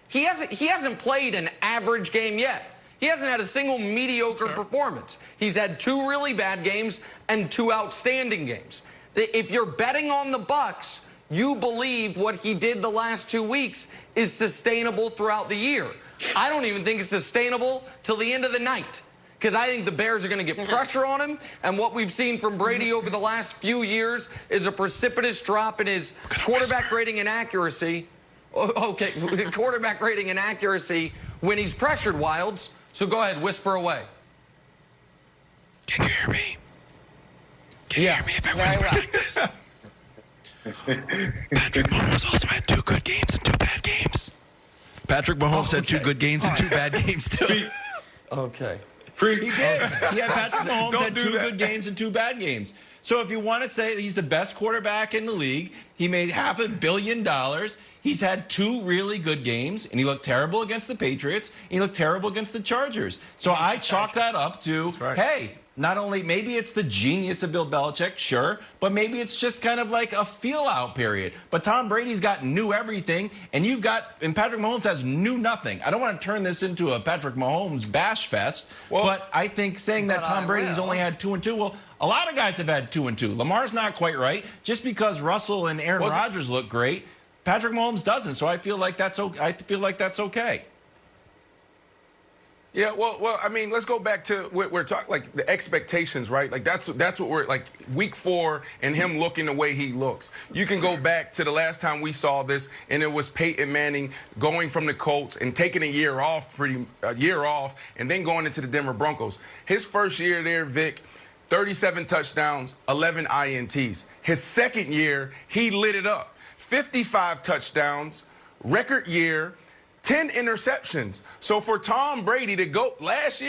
He hasn't played an average game yet. He hasn't had a single mediocre performance. He's had 2 really bad games and 2 outstanding games. If you're betting on the Bucs, you believe what he did the last 2 weeks is sustainable throughout the year. I don't even think it's sustainable till the end of the night. Because I think the Bears are going to get pressure on him. And what we've seen from Brady over the last few years is a precipitous drop in his quarterback rating and accuracy. Okay, quarterback rating and accuracy when he's pressured, Wilds. So go ahead, whisper away. Can you hear me? Can you hear me if I whisper like this? Patrick Mahomes also had 2 good games and 2 bad games. Patrick Mahomes had 2 good games and 2 bad games, too. Okay. He did. Yeah, Patrick Mahomes had 2 good games and 2 bad games. So if you want to say he's the best quarterback in the league, he made $500 million. He's had 2 really good games, and he looked terrible against the Patriots, and he looked terrible against the Chargers. So I chalk that up to, hey, not only maybe it's the genius of Bill Belichick, sure, but maybe it's just kind of like a feel-out period. But Tom Brady's got new everything, and Patrick Mahomes has new nothing. I don't want to turn this into a Patrick Mahomes bash fest, but I think saying that Tom Brady's only had 2-2, well, a lot of guys have had 2-2. Lamar's not quite right. Just because Russell and Aaron Rodgers look great, Patrick Mahomes doesn't. So I feel like that's okay. Yeah, well, I mean, let's go back to what we're talking, like the expectations, right? Like that's what we're like week 4 and him looking the way he looks. You can go back to the last time we saw this, and it was Peyton Manning going from the Colts and taking a year off, and then going into the Denver Broncos. His first year there, Vic, 37 touchdowns, 11 INTs. His second year, he lit it up. 55 touchdowns, record year, 10 interceptions. So for Tom Brady to go last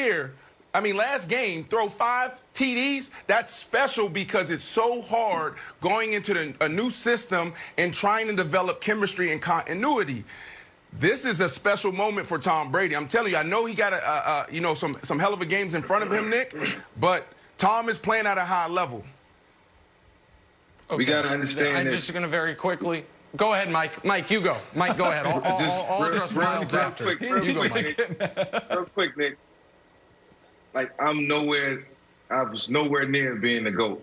game, throw 5 TDs, that's special because it's so hard going into a new system and trying to develop chemistry and continuity. This is a special moment for Tom Brady. I'm telling you, I know he got some hell of a games in front of him, Nick, but Tom is playing at a high level. Okay. We got to understand I'm just going to very quickly. Go ahead, Mike. Mike, you go. Mike, go ahead. I'll address Wilds after. Real quick, Nick. Like, I was nowhere near being the GOAT.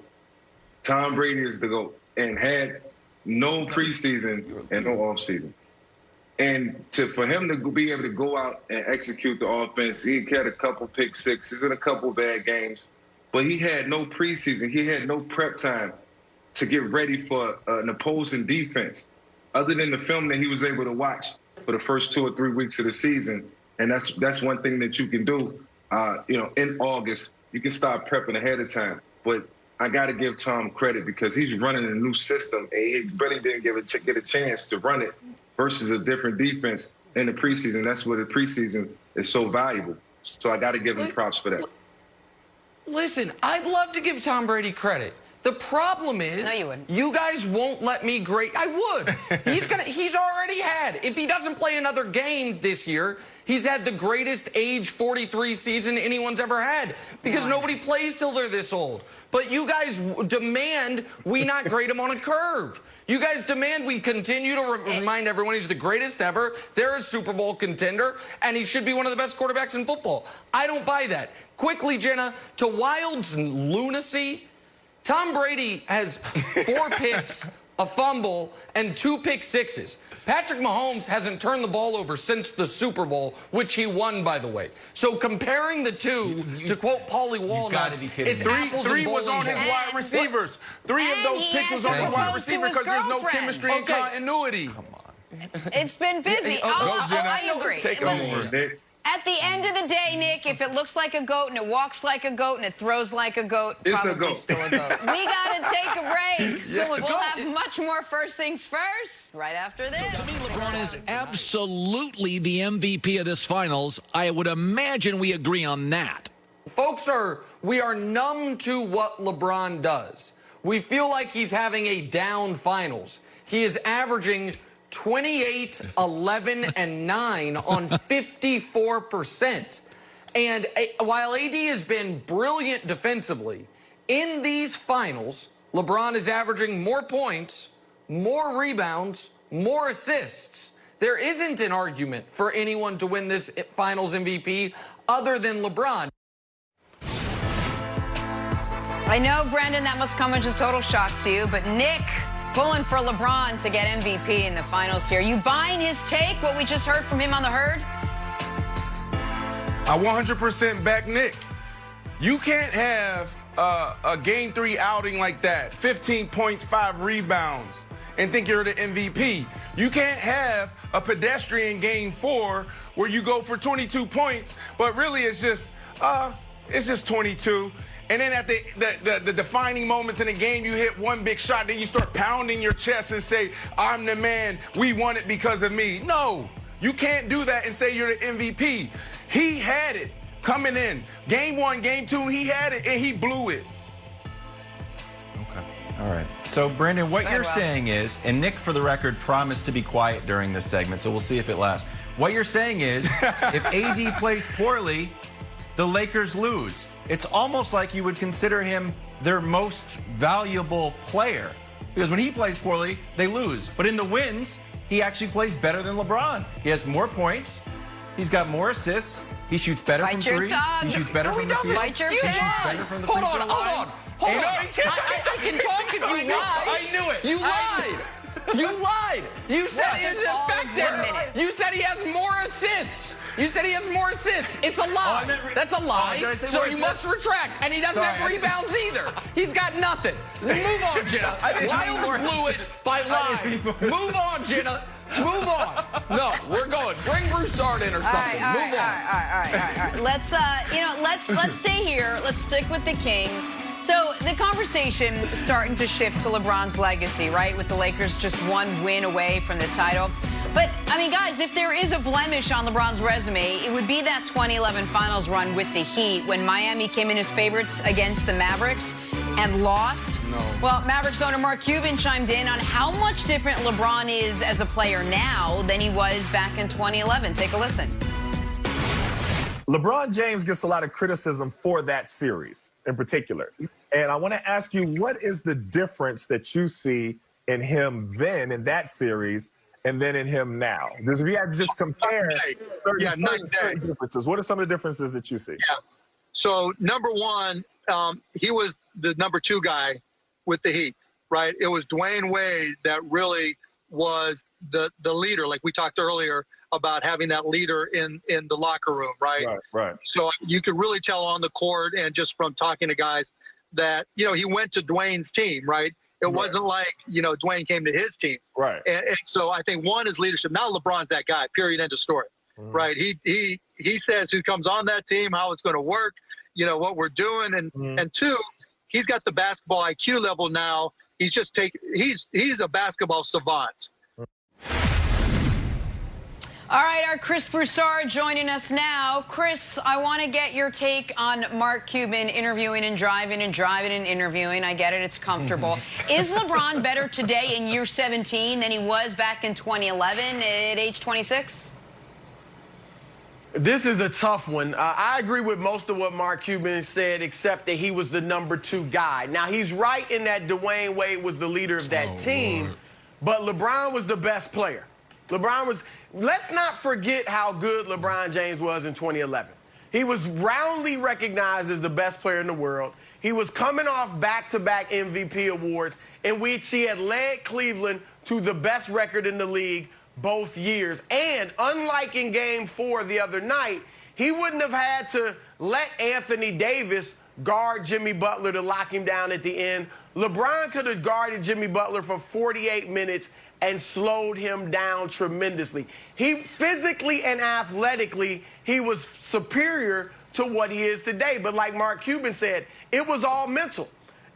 Tom Brady is the GOAT and had no preseason and no offseason. And for him to be able to go out and execute the offense, he had a couple pick sixes and a couple bad games, but he had no preseason. He had no prep time to get ready for an opposing defense, other than the film that he was able to watch for the first 2 or 3 weeks of the season. And that's one thing that you can do. In August, you can start prepping ahead of time. But I got to give Tom credit because he's running a new system, and he really didn't get a chance to run it versus a different defense in the preseason. That's where the preseason is so valuable. So I got to give him props for that. Listen, I'd love to give Tom Brady credit. The problem is, no, you wouldn't. You guys won't let me grade. I would. He's already had. If he doesn't play another game this year, he's had the greatest age 43 season anyone's ever had because nobody plays till they're this old. But you guys demand we not grade him on a curve. You guys demand we continue to remind everyone he's the greatest ever. They're a Super Bowl contender, and he should be one of the best quarterbacks in football. I don't buy that. Quickly, Jenna, to Wild's lunacy, Tom Brady has 4 picks, a fumble, and 2 pick sixes. Patrick Mahomes hasn't turned the ball over since the Super Bowl, which he won, by the way. So comparing the two, to quote Paulie Walnuts, it's apples Three and was on his wide receivers. 3 of those picks was on his wide receiver because there's no chemistry and continuity. Come on. It's been busy. I agree. Take over. At the end of the day, Nick, if it looks like a goat and it walks like a goat and it throws like a goat, it's probably still a goat. We got to take a break. We'll have much more First Things First right after this. To me, LeBron is absolutely the MVP of this finals. I would imagine we agree on that. Folks, we are numb to what LeBron does. We feel like he's having a down finals. He is averaging 28, 11, and 9 on 54%. And while AD has been brilliant defensively, in these finals, LeBron is averaging more points, more rebounds, more assists. There isn't an argument for anyone to win this finals MVP other than LeBron. I know, Brendan, that must come as a total shock to you, but Nick pulling for LeBron to get MVP in the finals here. You buying his take, what we just heard from him on the herd? I 100% back Nick. You can't have a Game 3 outing like that, 15 points, 5 rebounds, and think you're the MVP. You can't have a pedestrian Game 4 where you go for 22 points, but really it's just 22. And then at the defining moments in the game, you hit one big shot, then you start pounding your chest and say, I'm the man, we won it because of me. No, you can't do that and say you're the MVP. He had it coming in. Game 1, Game 2, he had it, and he blew it. Okay. All right. So, Brandon, what you're saying is, and Nick, for the record, promised to be quiet during this segment, so we'll see if it lasts. What you're saying is, if AD plays poorly, the Lakers lose. It's almost like you would consider him their most valuable player. Because when he plays poorly, they lose. But in the wins, he actually plays better than LeBron. He has more points. He's got more assists. He shoots better from 3. He shoots better from the field. Bite your tongue. Hold on. I can talk if you lied. I knew it. You lied. You lied. You said it's effective. You said he has more assists. You said he has more assists. It's a lie. That's a lie. So you must retract. And he doesn't have rebounds either. He's got nothing. Move on, Jenna. Wilds blew it by lying. Move on, Jenna. Move on. No, we're going. Bring Broussard in or something. Move on. All right. Let's stay here. Let's stick with the king. So the conversation is starting to shift to LeBron's legacy, right? With the Lakers just one win away from the title. But, I mean, guys, if there is a blemish on LeBron's resume, it would be that 2011 Finals run with the Heat when Miami came in as favorites against the Mavericks and lost. No. Well, Mavericks owner Mark Cuban chimed in on how much different LeBron is as a player now than he was back in 2011. Take a listen. LeBron James gets a lot of criticism for that series in particular. And I want to ask you, what is the difference that you see in him then in that series and then in him now? Because if you had to just compare certain differences, what are some of the differences that you see? Yeah. So, number one, he was the number 2 guy with the Heat, right? It was Dwayne Wade that really was the leader, like we talked earlier about having that leader in the locker room, right? Right. So you could really tell on the court and just from talking to guys that, you know, he went to Dwayne's team, right? It wasn't like, you know, Dwayne came to his team. Right. And so I think one is leadership. Now LeBron's that guy, period, end of story, right? He says who comes on that team, how it's going to work, you know, what we're doing. And 2, he's got the basketball IQ level now. He's a basketball savant. All right, our Chris Broussard joining us now. Chris, I want to get your take on Mark Cuban interviewing and driving and interviewing. I get it. It's comfortable. Is LeBron better today in year 17 than he was back in 2011 at age 26? This is a tough one. I agree with most of what Mark Cuban said, except that he was the number 2 guy. Now, he's right in that Dwayne Wade was the leader of that team, but LeBron was the best player. Let's not forget how good LeBron James was in 2011. He was roundly recognized as the best player in the world. He was coming off back-to-back MVP awards in which he had led Cleveland to the best record in the league both years. And unlike in Game 4 the other night, he wouldn't have had to let Anthony Davis guard Jimmy Butler to lock him down at the end. LeBron could have guarded Jimmy Butler for 48 minutes and slowed him down tremendously. He physically and athletically, he was superior to what he is today. But like Mark Cuban said, it was all mental.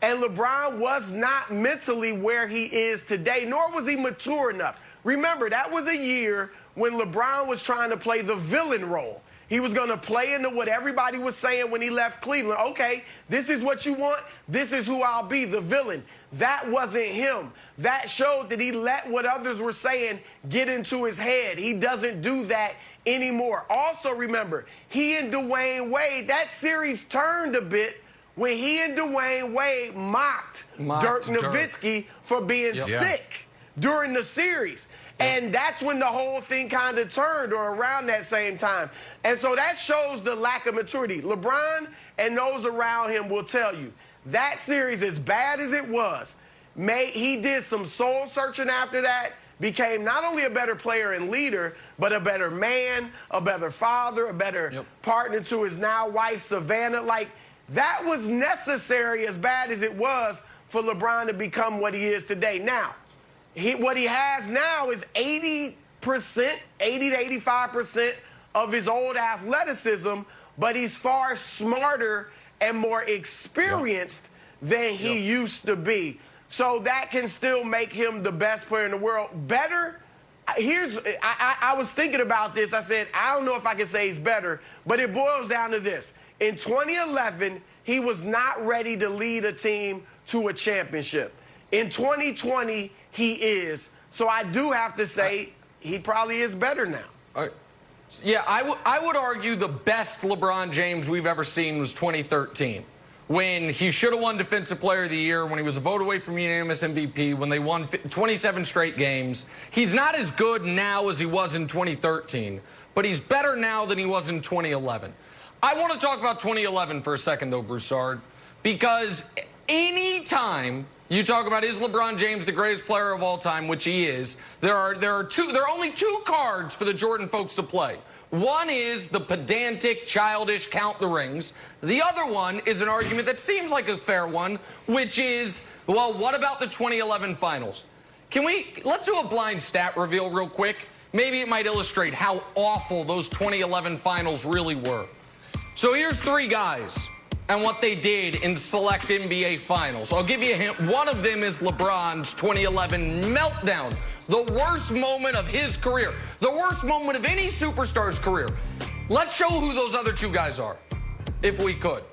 And LeBron was not mentally where he is today, nor was he mature enough. Remember, that was a year when LeBron was trying to play the villain role. He was going to play into what everybody was saying when he left Cleveland. Okay, this is what you want. This is who I'll be, the villain. That wasn't him. That showed that he let what others were saying get into his head. He doesn't do that anymore. Also, remember, he and Dwayne Wade, that series turned a bit when he and Dwayne Wade mocked Dirk Nowitzki for being sick during the series. And that's when the whole thing kind of turned, or around that same time. And so that shows the lack of maturity. LeBron and those around him will tell you that series, as bad as it was, he did some soul searching after that, became not only a better player and leader, but a better man, a better father, a better partner to his now wife, Savannah. Like, that was necessary, as bad as it was, for LeBron to become what he is today. Now, what he has now is 80 to 85% of his old athleticism, but he's far smarter and more experienced than he used to be. So that can still make him the best player in the world. Better, I was thinking about this. I said, I don't know if I can say he's better, but it boils down to this. In 2011, he was not ready to lead a team to a championship. In 2020, he is. So I do have to say he probably is better now. Yeah, I would argue the best LeBron James we've ever seen was 2013, when he should have won Defensive Player of the Year, when he was a vote away from unanimous MVP, when they won 27 straight games. He's not as good now as he was in 2013, but he's better now than he was in 2011. I want to talk about 2011 for a second, though, Broussard, because any time you talk about, is LeBron James the greatest player of all time, which he is, there are only 2 cards for the Jordan folks to play. One is the pedantic, childish count the rings. The other one is an argument that seems like a fair one, which is, well, what about the 2011 finals? Let's do a blind stat reveal real quick. Maybe it might illustrate how awful those 2011 finals really were. So here's 3 guys. and what they did in select NBA finals. I'll give you a hint. One of them is LeBron's 2011 meltdown. The worst moment of his career. The worst moment of any superstar's career. Let's show who those other two guys are, if we could.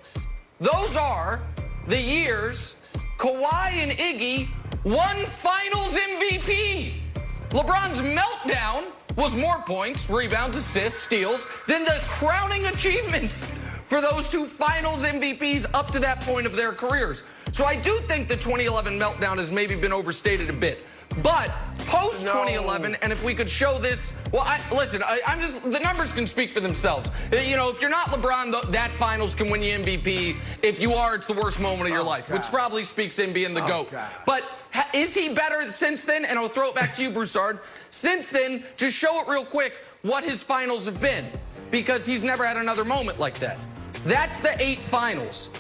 Those are the years Kawhi and Iggy won Finals MVP. LeBron's meltdown was more points, rebounds, assists, steals than the crowning achievements for those two Finals MVPs up to that point of their careers. So I do think the 2011 meltdown has maybe been overstated a bit. But post-2011, and if we could show this, well, listen, I'm just, the numbers can speak for themselves. You know, if you're not LeBron, that finals can win you MVP. If you are, it's the worst moment of your life, which probably speaks to him being the GOAT. But is he better since then? And I'll throw it back to you, Broussard. Since then, just show it real quick what his finals have been, because he's never had another moment like that. That's the 8 finals.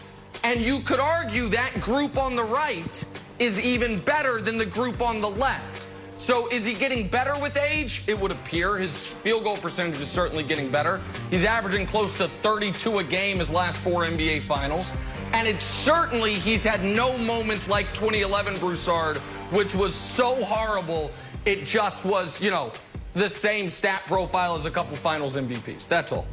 And you could argue that group on the right is even better than the group on the left. So is he getting better with age? It would appear. His field goal percentage is certainly getting better. He's averaging close to 32 a game his last 4 NBA finals. And it's certainly, he's had no moments like 2011 Broussard, which was so horrible, it just was, you know, the same stat profile as a couple finals MVPs. That's all.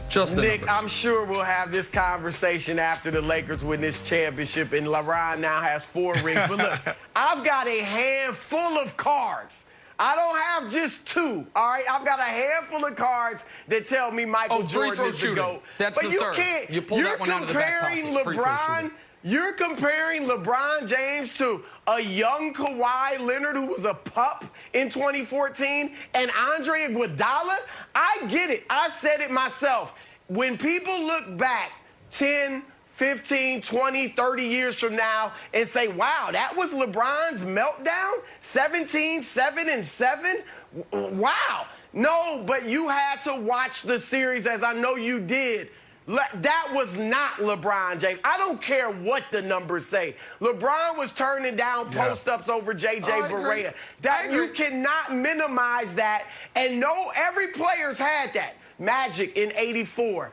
Just Nick, numbers. I'm sure we'll have this conversation after the Lakers win this championship, and LeBron now has 4 rings. But look, I've got a handful of cards. I don't have just 2, all right? I've got a handful of cards that tell me Michael Jordan is the GOAT. That's but the third. Can't, You pull that one out of the back pocket. You're comparing LeBron James to a young Kawhi Leonard who was a pup in 2014 and Andre Iguodala? I get it. I said it myself. When people look back 10, 15, 20, 30 years from now and say, wow, that was LeBron's meltdown? 17, 7, and 7? Wow. No, but you had to watch the series, as I know you did. That was not LeBron James. I don't care what the numbers say. LeBron was turning down post-ups over J.J. Barea. That you cannot minimize that. And no, every player's had that. Magic in '84.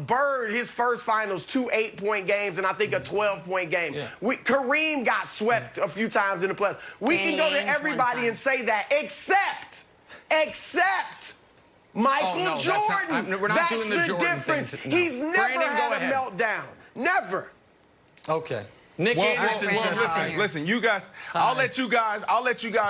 Bird, his first finals, 2 8-point games, and I think a 12-point game. Kareem got swept a few times in the playoffs. We can go to everybody and say that, except Michael Jordan. We're not doing the Jordan difference. thing. No. He's never had a meltdown. Never. Okay. Nick Anderson says listen, you guys, I'll let you guys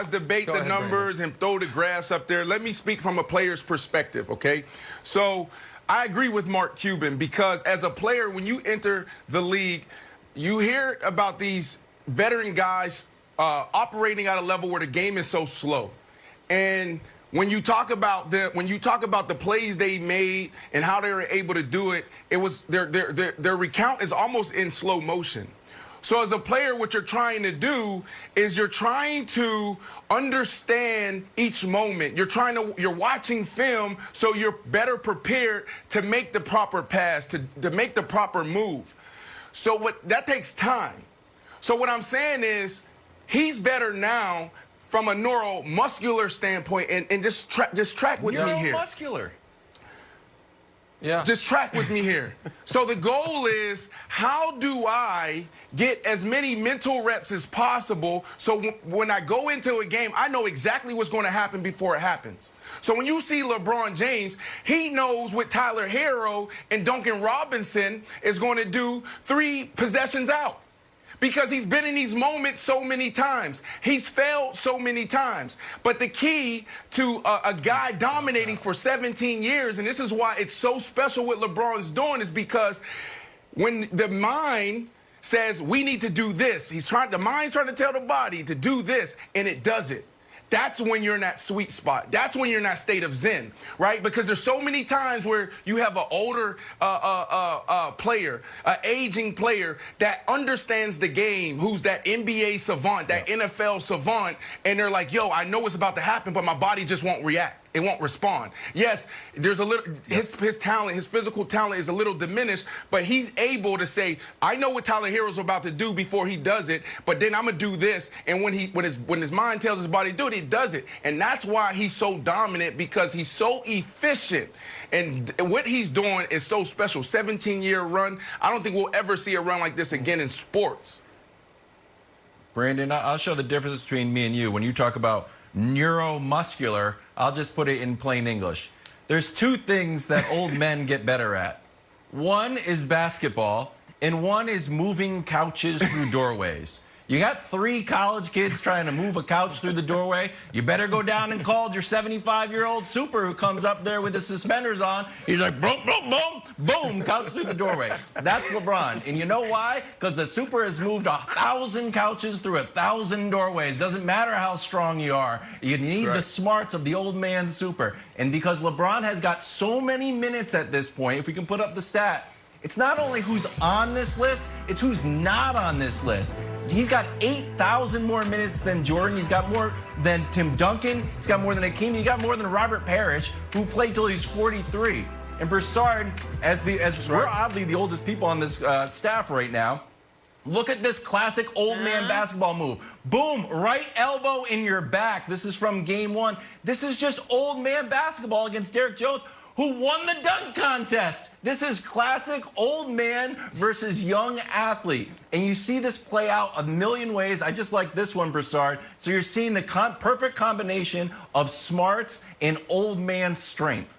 debate the numbers and throw the graphs up there. Let me speak from a player's perspective, okay? So I agree with Mark Cuban, because as a player, when you enter the league, you hear about these veteran guys operating at a level where the game is so slow. And when you talk about the plays they made and how they were able to do it, it was their recount is almost in slow motion. So as a player, what you're trying to do is you're trying to understand each moment. You're watching film so you're better prepared to make the proper pass, to make the proper move. So that takes time. So what I'm saying is he's better now from a neuromuscular standpoint, and just track with me here. Neuromuscular. Yeah. Just track with me here. So the goal is, how do I get as many mental reps as possible so when I go into a game, I know exactly what's going to happen before it happens. So when you see LeBron James, he knows what Tyler Herro and Duncan Robinson is going to do 3 possessions out. Because he's been in these moments so many times. He's failed so many times. But the key to a guy dominating for 17 years, and this is why it's so special what LeBron's doing, is because when the mind says we need to do this, the mind's trying to tell the body to do this, and it does it. That's when you're in that sweet spot. That's when you're in that state of zen, right? Because there's so many times where you have an older player, an aging player that understands the game, who's that NBA savant, that NFL savant, and they're like, yo, I know it's about to happen, but my body just won't react. it won't respond. Yes, there's a little his talent, his physical talent is a little diminished, but he's able to say, I know what Tyler Hero's about to do before he does it, but then I'm gonna do this. And when his mind tells his body to do it, he does it. And that's why he's so dominant, because he's so efficient. And what he's doing is so special. 17-year run. I don't think we'll ever see a run like this again in sports. Brandon, I'll show the difference between me and you. When you talk about neuromuscular, I'll just put it in plain English. There's two things that old men get better at. One is basketball, and one is moving couches through doorways. You got 3 college kids trying to move a couch through the doorway. You better go down and call your 75-year-old super who comes up there with his suspenders on. He's like, boom, boom, boom, boom, couch through the doorway. That's LeBron. And you know why? Because the super has moved 1,000 couches through 1,000 doorways. Doesn't matter how strong you are. You need the smarts of the old man super. And because LeBron has got so many minutes at this point, if we can put up the stat, it's not only who's on this list, it's who's not on this list. He's got 8,000 more minutes than Jordan. He's got more than Tim Duncan. He's got more than Hakeem. He's got more than Robert Parrish, who played till he's 43. And Broussard, as we're oddly the oldest people on this staff right now, look at this classic old man basketball move. Boom, right elbow in your back. This is from game 1. This is just old man basketball against Derrick Jones, who won the dunk contest. This is classic old man versus young athlete. And you see this play out a million ways. I just like this one, Broussard. So you're seeing the perfect combination of smarts and old man strength.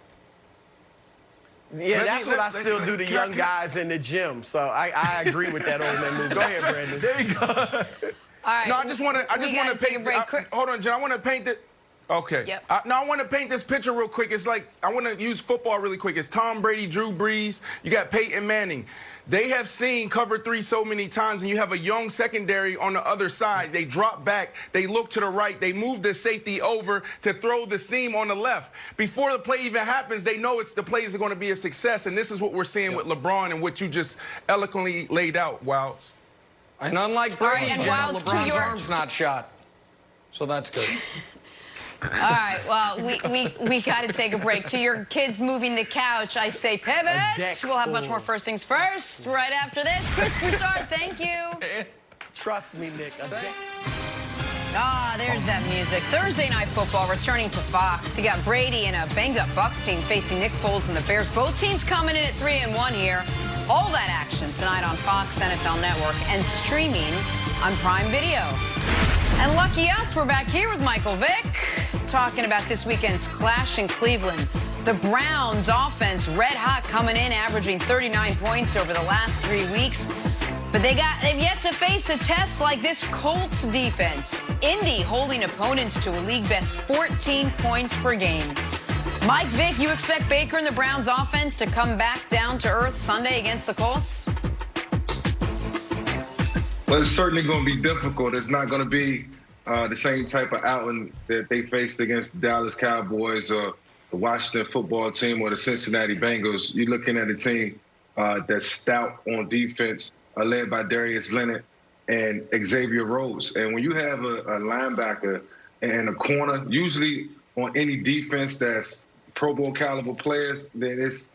Yeah, that's what I still do to young guys in the gym. So I agree with that old man move. Go ahead, Brandon. There you go. All right. No, I just want to paint. Hold on, Jen. I want to paint it. Okay. Yep. Now I want to paint this picture real quick. It's like, I want to use football really quick. It's Tom Brady, Drew Brees. You got Peyton Manning. They have seen cover 3 so many times, and you have a young secondary on the other side. They drop back. They look to the right. They move the safety over to throw the seam on the left. Before the play even happens, they know the plays are going to be a success, and this is what we're seeing with LeBron and what you just eloquently laid out, Wilds. And unlike Brady, Wilds, LeBron's arm's not shot. So that's good. All right, well, we got to take a break. To your kids moving the couch, I say pivot. We'll have much more First Things First right after this. Chris Broussard, thank you. Trust me, Nick. There's that music. Thursday Night Football returning to Fox. You got Brady and a banged-up Bucs team facing Nick Foles and the Bears. Both teams coming in at 3-1 here. All that action tonight on Fox NFL Network and streaming on Prime Video. And lucky us, we're back here with Michael Vick, talking about this weekend's clash in Cleveland. The Browns offense red hot, coming in, averaging 39 points over the last 3 weeks. But they've yet to face a test like this Colts defense. Indy holding opponents to a league best 14 points per game. Mike Vick, you expect Baker and the Browns offense to come back down to earth Sunday against the Colts? Well, it's certainly going to be difficult. It's not going to be the same type of outing that they faced against the Dallas Cowboys or the Washington football team or the Cincinnati Bengals. You're looking at a team that's stout on defense, led by Darius Leonard and Xavier Woods. And when you have a linebacker and a corner, usually on any defense that's Pro Bowl caliber players, then it's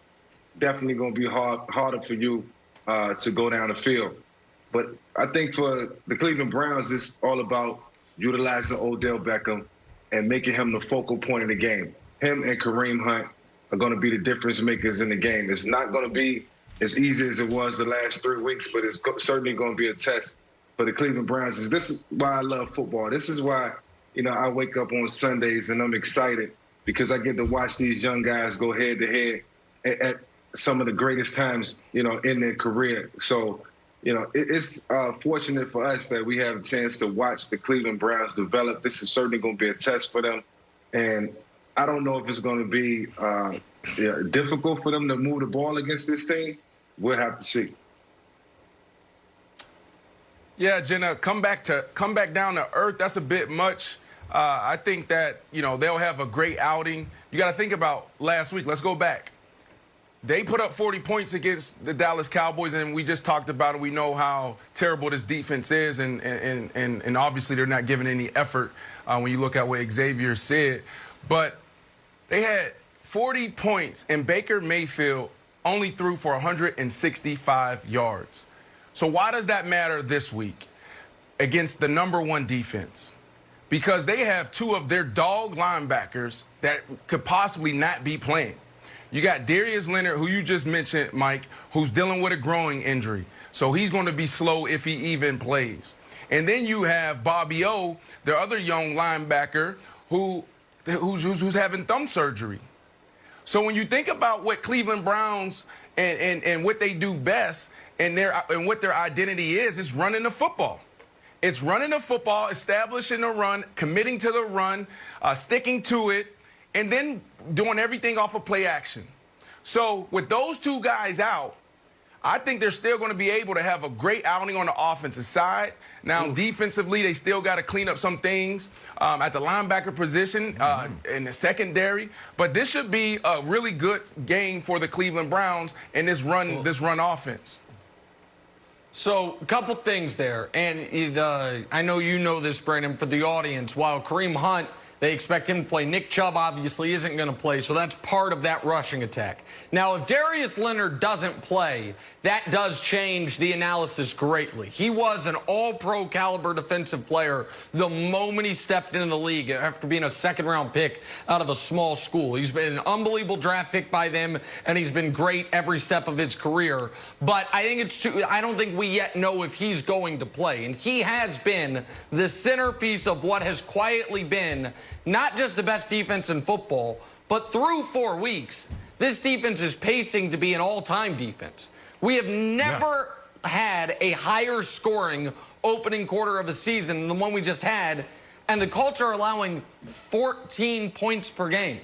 definitely going to be harder for you to go down the field. But I think for the Cleveland Browns, it's all about utilizing Odell Beckham and making him the focal point of the game. Him and Kareem Hunt are going to be the difference makers in the game. It's not going to be as easy as it was the last 3 weeks, but it's certainly going to be a test for the Cleveland Browns. This is why I love football. This is why, I wake up on Sundays and I'm excited because I get to watch these young guys go head to head at some of the greatest times, in their career. So, it's fortunate for us that we have a chance to watch the Cleveland Browns develop. This is certainly going to be a test for them. And I don't know if it's going to be difficult for them to move the ball against this team. We'll have to see. Yeah, Jenna, come back down to earth. That's a bit much. I think that, they'll have a great outing. You got to think about last week. Let's go back. They put up 40 points against the Dallas Cowboys, and we just talked about it. We know how terrible this defense is, and obviously they're not giving any effort when you look at what Xavier said. But They had 40 points, and Baker Mayfield only threw for 165 yards. So why does that matter this week against the #1 defense? Because they have two of their dog linebackers that could possibly not be playing. You got Darius Leonard, who you just mentioned, Mike, who's dealing with a growing injury. So he's going to be slow if he even plays. And then you have Bobby O, the other young linebacker, who's having thumb surgery. So when you think about what Cleveland Browns and what they do best and what their identity is, it's running the football. It's running the football, establishing the run, committing to the run, sticking to it, and then doing everything off of play action. So with those two guys out, I think they're still going to be able to have a great outing on the offensive side. Now, defensively, they still got to clean up some things at the linebacker position in the secondary. But this should be a really good game for the Cleveland Browns in this run offense. So, a couple things there. And I know you know this, Brandon, for the audience. While Kareem Hunt, they expect him to play. Nick Chubb obviously isn't going to play, so that's part of that rushing attack. Now, if Darius Leonard doesn't play, that does change the analysis greatly. He was an all-pro caliber defensive player the moment he stepped into the league after being a second-round pick out of a small school. He's been an unbelievable draft pick by them, and he's been great every step of his career. But I think I don't think we yet know if he's going to play. And he has been the centerpiece of what has quietly been not just the best defense in football, but through 4 weeks, this defense is pacing to be an all-time defense. We have never had a higher scoring opening quarter of the season than the one we just had, and the Colts are allowing 14 points per game.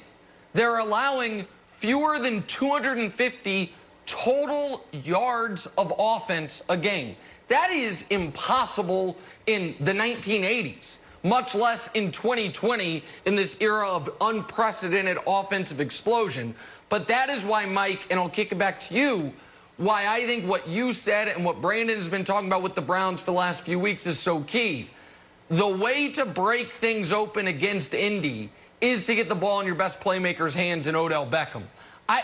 They're allowing fewer than 250 total yards of offense a game. That is impossible in the 1980s. Much less in 2020 in this era of unprecedented offensive explosion. But that is why, Mike, and I'll kick it back to you, why I think what you said and what Brandon has been talking about with the Browns for the last few weeks is so key. The way to break things open against Indy is to get the ball in your best playmaker's hands in Odell Beckham. I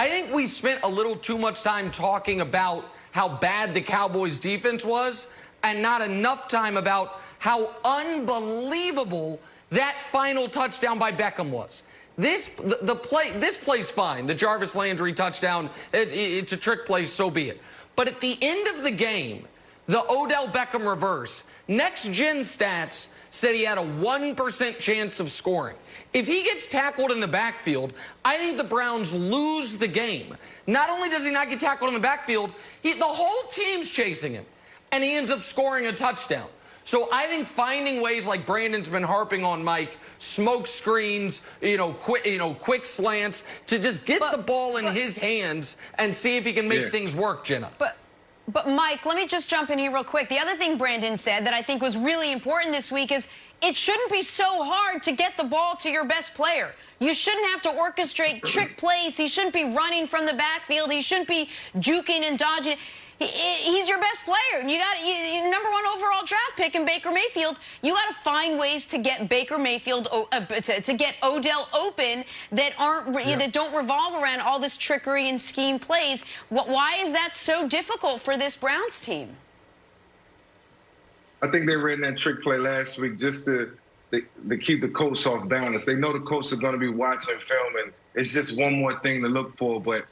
think we spent a little too much time talking about how bad the Cowboys' defense was and not enough time about how unbelievable that final touchdown by Beckham was. This play's fine. The Jarvis Landry touchdown, it's a trick play, so be it. But at the end of the game, the Odell Beckham reverse, next-gen stats said he had a 1% chance of scoring. If he gets tackled in the backfield, I think the Browns lose the game. Not only does he not get tackled in the backfield, the whole team's chasing him, and he ends up scoring a touchdown. So I think finding ways like Brandon's been harping on, Mike, smoke screens, quick slants, to just get the ball in his hands and see if he can make things work, Jenna. But Mike, let me just jump in here real quick. The other thing Brandon said that I think was really important this week is it shouldn't be so hard to get the ball to your best player. You shouldn't have to orchestrate trick plays. He shouldn't be running from the backfield. He shouldn't be juking and dodging. He's your best player. And you got #1 overall draft pick in Baker Mayfield. You got to find ways to get Baker Mayfield to get Odell open that don't revolve around all this trickery and scheme plays. Why is that so difficult for this Browns team? I think they ran that trick play last week just to keep the Colts off balance. They know the Colts are going to be watching film, and it's just one more thing to look for. But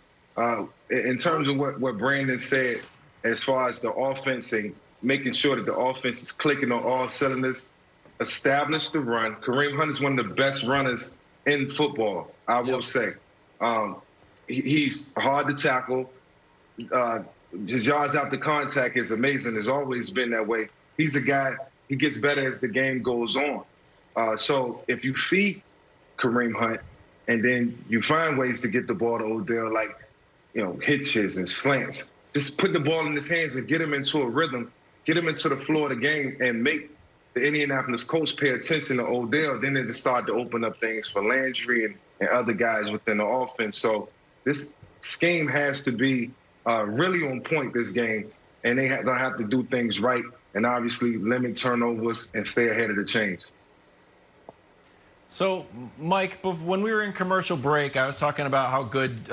in terms of what Brandon said, as far as the offense and making sure that the offense is clicking on all cylinders, establish the run. Kareem Hunt is one of the best runners in football, I will say. He's hard to tackle. His yards after contact is amazing. Has always been that way. He's a guy, he gets better as the game goes on. So if you feed Kareem Hunt and then you find ways to get the ball to Odell, like, hitches and slants, just put the ball in his hands and get him into a rhythm, get him into the flow of the game and make the Indianapolis Colts pay attention to Odell. Then they just start to open up things for Landry and other guys within the offense. So this scheme has to be really on point this game, and they're going to have to do things right and obviously limit turnovers and stay ahead of the chains. So, Mike, when we were in commercial break, I was talking about how good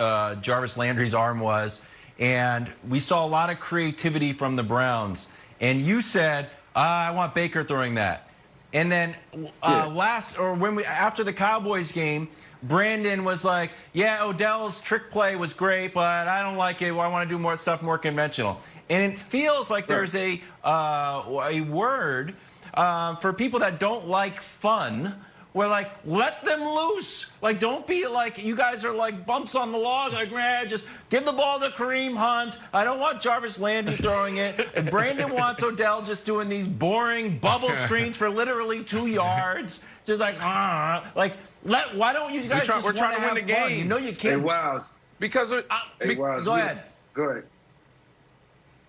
Jarvis Landry's arm was, and we saw a lot of creativity from the Browns. And you said, I want Baker throwing that. And then after the Cowboys game, Brandon was like, yeah, Odell's trick play was great, but I don't like it. I want to do more stuff more conventional. And it feels like there's a word for people that don't like fun. We're like, let them loose. Like, don't be like, you guys are like bumps on the log. Like, just give the ball to Kareem Hunt. I don't want Jarvis Landry throwing it. And Brandon wants Odell just doing these boring bubble screens for literally 2 yards. Just like, why don't you guys we're trying to win the game. You know you can't. Hey, Wiles. Because Go ahead. We're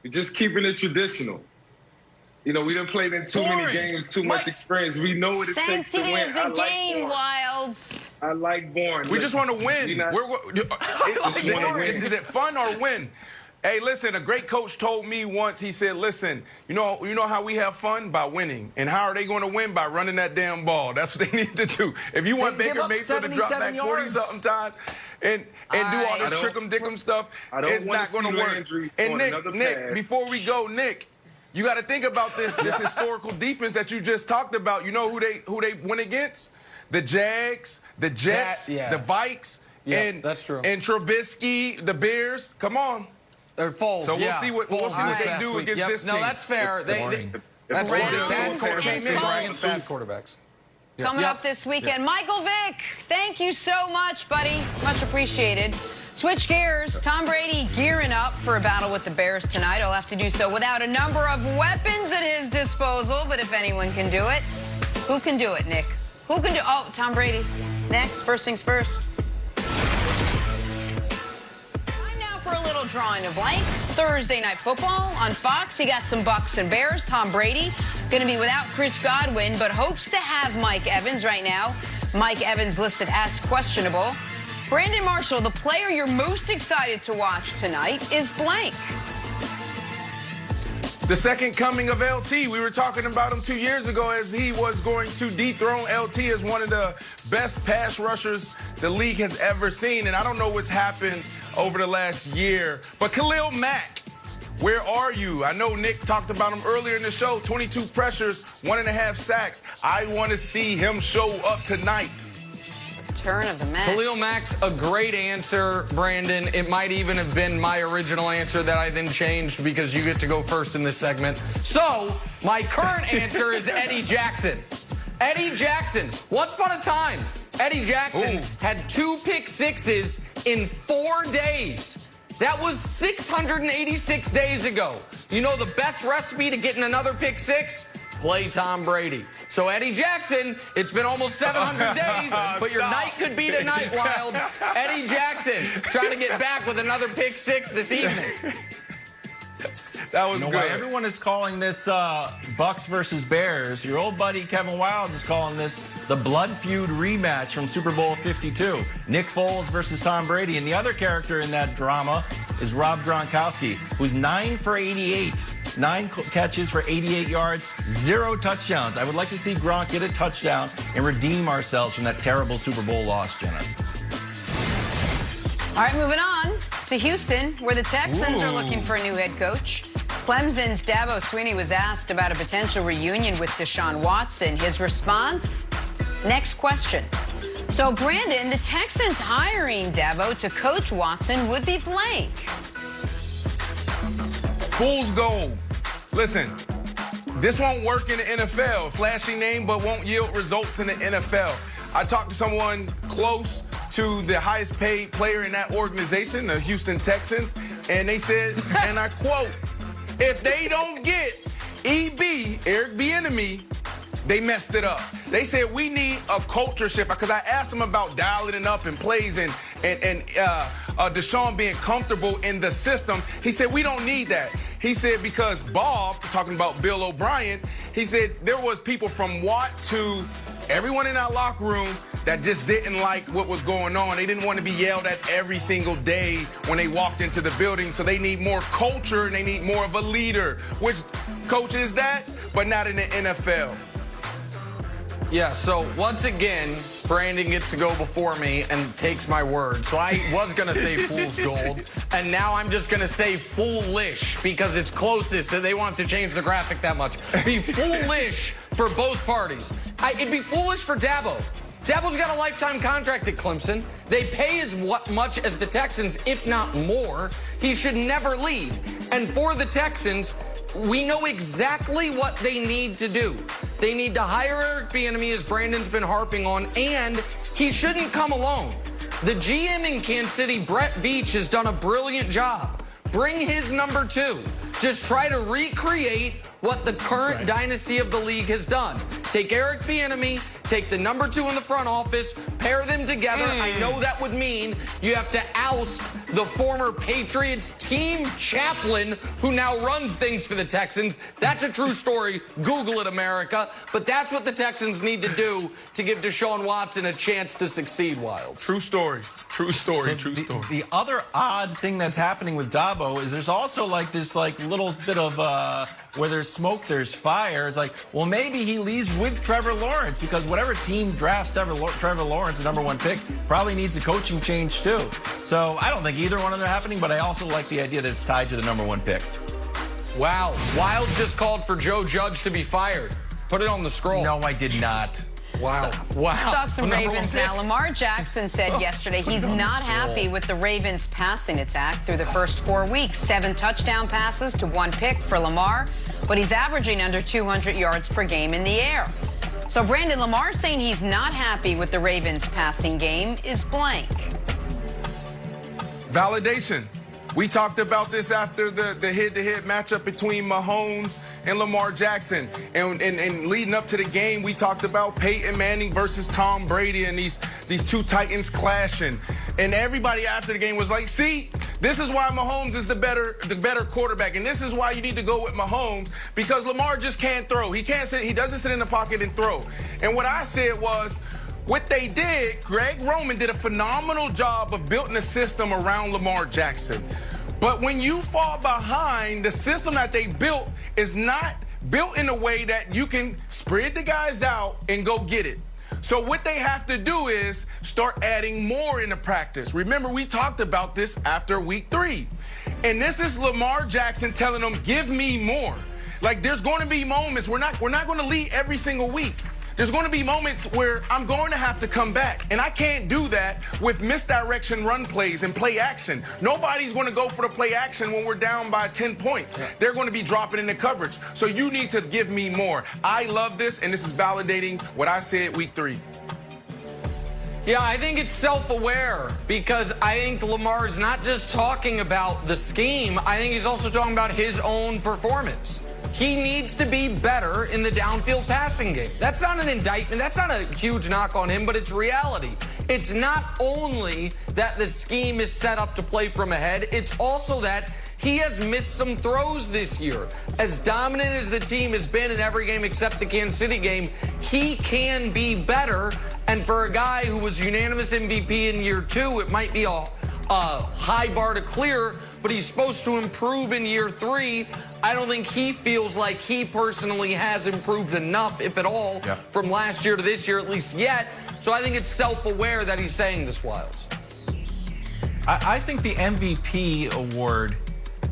just keeping it traditional. You know, we done played in too many games, too much experience. We know what it takes to win. I like game, Wilds. I like boring. We just want to win. Is it fun or win? Hey, listen, a great coach told me once, he said, listen, you know how we have fun? By winning. And how are they going to win? By running that damn ball. That's what they need to do. If you want Baker Mayfield to drop back 40-something times and do all this trick-em-dick-em stuff, it's not going to work. And Nick, before we go, Nick, you got to think about this historical defense that you just talked about. You know who they went against? The Jags, the Jets, the Vikes, and that's true. And Trubisky, the Bears. Come on. Or Foles. So we'll see what they do against this team. No, that's fair. That's quarterbacks. Coming up this weekend, Michael Vick, thank you so much, buddy. Much appreciated. Switch gears. Tom Brady gearing up for a battle with the Bears tonight. He'll have to do so without a number of weapons at his disposal. But if anyone can do it, who can do it, Nick? Who can do? Oh, Tom Brady. Next, first things first. Time now for a little drawing a blank. Thursday Night Football on Fox. You got some Bucs and Bears. Tom Brady going to be without Chris Godwin, but hopes to have Mike Evans right now. Mike Evans listed as questionable. Brandon Marshall, the player you're most excited to watch tonight is blank. The second coming of LT. We were talking about him 2 years ago as he was going to dethrone LT as one of the best pass rushers the league has ever seen. And I don't know what's happened over the last year. But Khalil Mack, where are you? I know Nick talked about him earlier in the show. 22 pressures, 1.5 sacks. I want to see him show up tonight. Turn of the Mack. Khalil Mack's a great answer, Brandon. It might even have been my original answer that I then changed because you get to go first in this segment. So, my current answer is Eddie Jackson. Eddie Jackson. Once upon a time, Eddie Jackson had 2 pick sixes in 4 days. That was 686 days ago. You know the best recipe to getting another pick six? Play Tom Brady. So, Eddie Jackson, it's been almost 700 days, but your night could be tonight, Wilds. Eddie Jackson trying to get back with another pick six this evening. That was good. Why everyone is calling this Bucs versus Bears. Your old buddy Kevin Wildes is calling this the blood feud rematch from Super Bowl 52. Nick Foles versus Tom Brady. And the other character in that drama is Rob Gronkowski, who's 9 for 88. 9 catches for 88 yards, 0 touchdowns. I would like to see Gronk get a touchdown and redeem ourselves from that terrible Super Bowl loss, Jenna. All right, moving on to Houston, where the Texans are looking for a new head coach. Clemson's Dabo Swinney was asked about a potential reunion with Deshaun Watson. His response? Next question. So, Brandon, the Texans hiring Dabo to coach Watson would be blank. Fool's gold. Listen, this won't work in the NFL. Flashy name, but won't yield results in the NFL. I talked to someone close to the highest paid player in that organization, the Houston Texans, and they said, and I quote, if they don't get EB, Eric Bieniemy, they messed it up. They said we need a culture shift, because I asked them about dialing it up and plays and Deshaun being comfortable in the system. He said we don't need that. He said because Bob, talking about Bill O'Brien, he said there was people from Watt to everyone in our locker room that just didn't like what was going on. They didn't want to be yelled at every single day when they walked into the building. So they need more culture and they need more of a leader. Which coach is that? But not in the NFL. Yeah, so once again, Brandon gets to go before me and takes my word. So I was going to say fool's gold, and now I'm just going to say foolish because it's closest and they want to change the graphic that much. Be foolish for both parties. It'd be foolish for Dabo. Dabo's got a lifetime contract at Clemson. They pay as much as the Texans, if not more. He should never leave. And for the Texans, we know exactly what they need to do. They need to hire Eric Bieniemy, as Brandon's been harping on, and he shouldn't come alone. The GM in Kansas City, Brett Veach, has done a brilliant job. Bring his number 2. Just try to recreate what the current dynasty of the league has done. Take Eric Bieniemy, take the number 2 in the front office, pair them together. I know that would mean you have to oust the former Patriots team chaplain who now runs things for the Texans. That's a true story. Google it, America. But that's what the Texans need to do to give Deshaun Watson a chance to succeed, Wild. True story. True story. So true story. The other odd thing that's happening with Dabo is there's also like this little bit of where there's smoke, there's fire. It's like, well, maybe he leaves with Trevor Lawrence because whatever team drafts Trevor Lawrence, the number 1 pick, probably needs a coaching change too. So I don't think either one of them are happening, but I also like the idea that it's tied to the number 1 pick. Wow. Wild just called for Joe Judge to be fired. Put it on the scroll. No, I did not. Wow. Wow. Let's talk some Ravens now. Lamar Jackson said yesterday he's not happy with the Ravens' passing attack through the first 4 weeks. 7 touchdown passes to 1 pick for Lamar, but he's averaging under 200 yards per game in the air. So, Brandon, Lamar saying he's not happy with the Ravens' passing game is blank. Validation. We talked about this after the head-to-head matchup between Mahomes and Lamar Jackson. And leading up to the game, we talked about Peyton Manning versus Tom Brady and these 2 Titans clashing. And everybody after the game was like, see, this is why Mahomes is the better quarterback. And this is why you need to go with Mahomes, because Lamar just can't throw. He doesn't sit in the pocket and throw. And what I said was, what they did, Greg Roman did a phenomenal job of building a system around Lamar Jackson. But when you fall behind, the system that they built is not built in a way that you can spread the guys out and go get it. So what they have to do is start adding more into practice. Remember, we talked about this after week 3. And this is Lamar Jackson telling them, give me more. Like, there's going to be moments, we're not going to lead every single week. There's going to be moments where I'm going to have to come back. And I can't do that with misdirection run plays and play action. Nobody's going to go for the play action when we're down by 10 points. They're going to be dropping into coverage. So you need to give me more. I love this, and this is validating what I said week 3. Yeah, I think it's self-aware because I think Lamar is not just talking about the scheme. I think he's also talking about his own performance. He needs to be better in the downfield passing game. That's not an indictment. That's not a huge knock on him, but it's reality. It's not only that the scheme is set up to play from ahead, it's also that he has missed some throws this year. As dominant as the team has been in every game except the Kansas City game, he can be better. And for a guy who was unanimous MVP in year 2, it might be a high bar to clear, but he's supposed to improve in year 3. I don't think he feels like he personally has improved enough, if at all, from last year to this year, at least yet. So I think it's self-aware that he's saying this, Wilds. I think the MVP award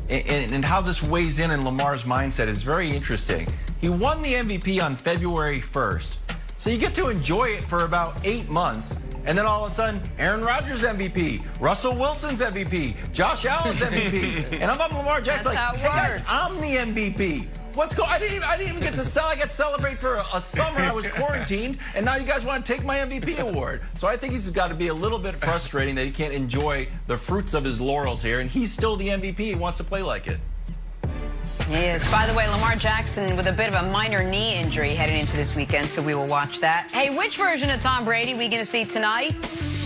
and how this weighs in Lamar's mindset is very interesting. He won the MVP on February 1st. So you get to enjoy it for about 8 months. And then all of a sudden, Aaron Rodgers MVP, Russell Wilson's MVP, Josh Allen's MVP. And I'm up Lamar Jackson like, hey guys, I'm the MVP. What's going on? I didn't even get to I got to celebrate for a summer. I was quarantined, and now you guys want to take my MVP award. So I think he's got to be a little bit frustrating that he can't enjoy the fruits of his laurels here, and he's still the MVP. He wants to play like it. He is. By the way, Lamar Jackson with a bit of a minor knee injury heading into this weekend, so we will watch that. Hey, which version of Tom Brady are we going to see tonight?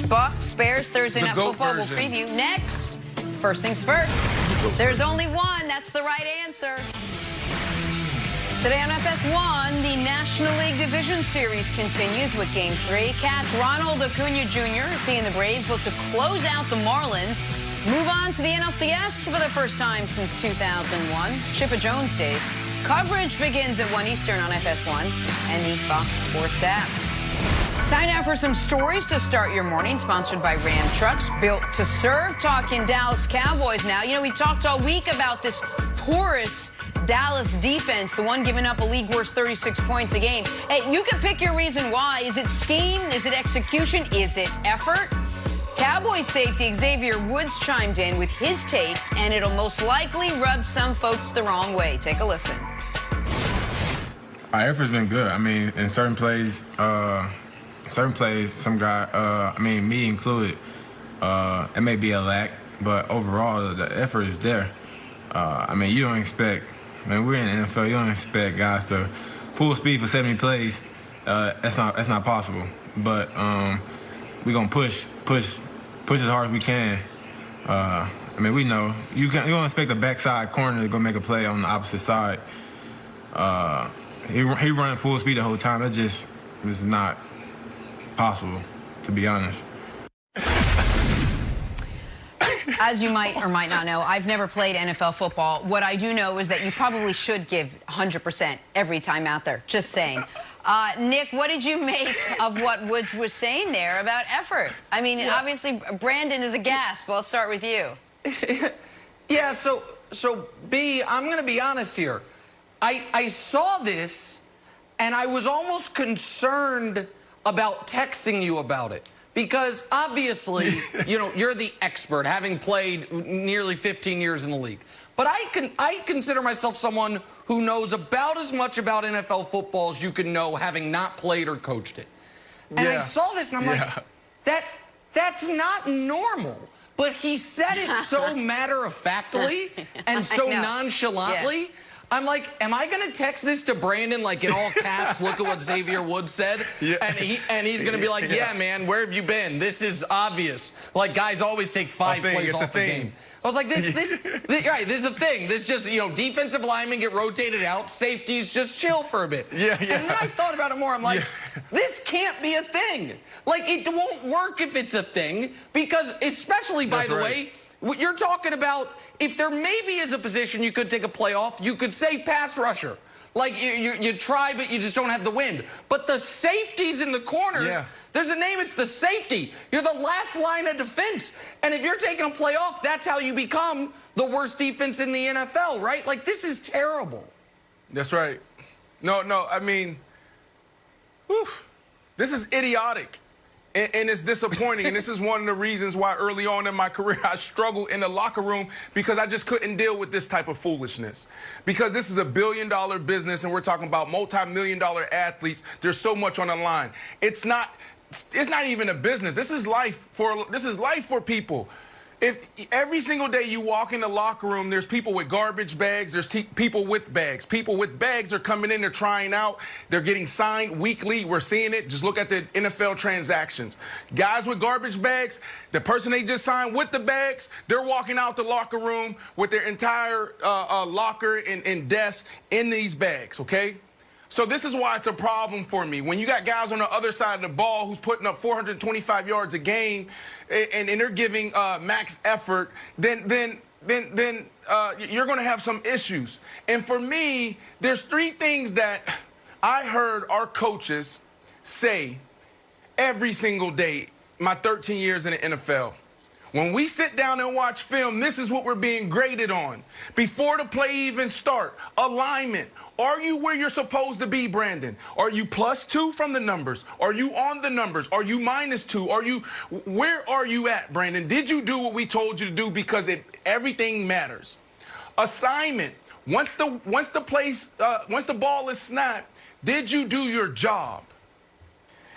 Bucs, Bears, Thursday Night Football. We'll preview next. First things first. There's only one. That's the right answer. Today on FS1, the National League Division Series continues with Game 3. Cats Ronald Acuna Jr. as he and the Braves look to close out the Marlins. Move on to the NLCS for the first time since 2001, Chipper Jones days. Coverage begins at 1 Eastern on FS1 and the Fox Sports app. Time now for some stories to start your morning, sponsored by Ram Trucks, built to serve. Talking Dallas Cowboys now. You know, we talked all week about this porous Dallas defense, the one giving up a league-worst 36 points a game. Hey, you can pick your reason why. Is it scheme? Is it execution? Is it effort? Cowboys safety Xavier Woods chimed in with his take, and it'll most likely rub some folks the wrong way. Take a listen. Our effort's been good. I mean, in certain plays, some guy, me included, it may be a lack, but overall, the effort is there. You don't expect, we're in the NFL, you don't expect guys to full speed for 70 plays. That's not possible. But we're going to push as hard as we can. We know you don't expect a backside corner to go make a play on the opposite side. He running full speed the whole time. This is not possible, to be honest. As you might or might not know, I've never played NFL football. What I do know is that you probably should give 100% every time out there. Just saying. Nick, what did you make of what Woods was saying there about effort? Obviously, Brandon is aghast. Well, I'll start with you. Yeah, so B, I'm going to be honest here. I saw this, and I was almost concerned about texting you about it. Because obviously, you're the expert, having played nearly 15 years in the league. But I consider myself someone who knows about as much about NFL football as you can know, having not played or coached it. And I saw this, and I'm like, that's not normal. But he said it so matter-of-factly and so nonchalantly. Yeah. I'm like, am I going to text this to Brandon, like, in all caps, look at what Xavier Woods said? Yeah. And he's going to be like, yeah, man, where have you been? This is obvious. Like, guys always take 5 plays off the game. I was like, this is a thing. This just, defensive linemen get rotated out. Safeties just chill for a bit. Yeah. And then I thought about it more. I'm like, this can't be a thing. Like, it won't work if it's a thing. Because, especially, by the way, what you're talking about, if there maybe is a position you could take a play off, you could say pass rusher. Like, you try, but you just don't have the wind. But the safeties in the corners, there's a name, it's the safety. You're the last line of defense. And if you're taking a play off, that's how you become the worst defense in the NFL, right? Like, this is terrible. That's right. No, this is idiotic. And it's disappointing, and this is one of the reasons why early on in my career I struggled in the locker room, because I just couldn't deal with this type of foolishness. Because this is a billion-dollar business, and we're talking about multi-million-dollar athletes. There's so much on the line. It's not even a business. This is life for people. If every single day you walk in the locker room, there's people with garbage bags, there's people with bags. People with bags are coming in, they're trying out, they're getting signed weekly. We're seeing it. Just look at the NFL transactions. Guys with garbage bags, the person they just signed with the bags, they're walking out the locker room with their entire locker and desk in these bags, okay? So this is why it's a problem for me. When you got guys on the other side of the ball who's putting up 425 yards a game and they're giving max effort, then you're going to have some issues. And for me, there's 3 things that I heard our coaches say every single day, my 13 years in the NFL. When we sit down and watch film, this is what we're being graded on. Before the play even start, alignment. Are you where you're supposed to be, Brandon? Are you +2 from the numbers? Are you on the numbers? Are you -2? Where are you at, Brandon? Did you do what we told you to do? Because everything matters. Assignment. Once the ball is snapped, did you do your job?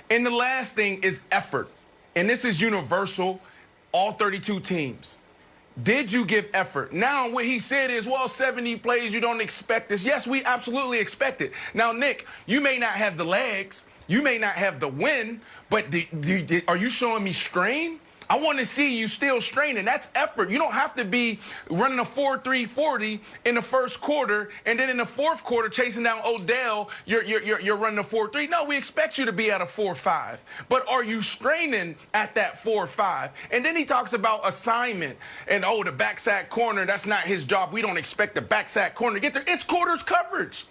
And the last thing is effort. And this is universal. All 32 teams. Did you give effort? Now, what he said is, well, 70 plays, you don't expect this. Yes, we absolutely expect it. Now, Nick, you may not have the legs, you may not have the wind, but are you showing me strain? I want to see you still straining. That's effort. You don't have to be running a 4.340 in the first quarter, and then in the fourth quarter chasing down Odell, you're running a 4.3. No, we expect you to be at a 4.5. But are you straining at that 4.5? And then he talks about assignment and, the backside corner, that's not his job. We don't expect the backside corner to get there. It's quarters coverage.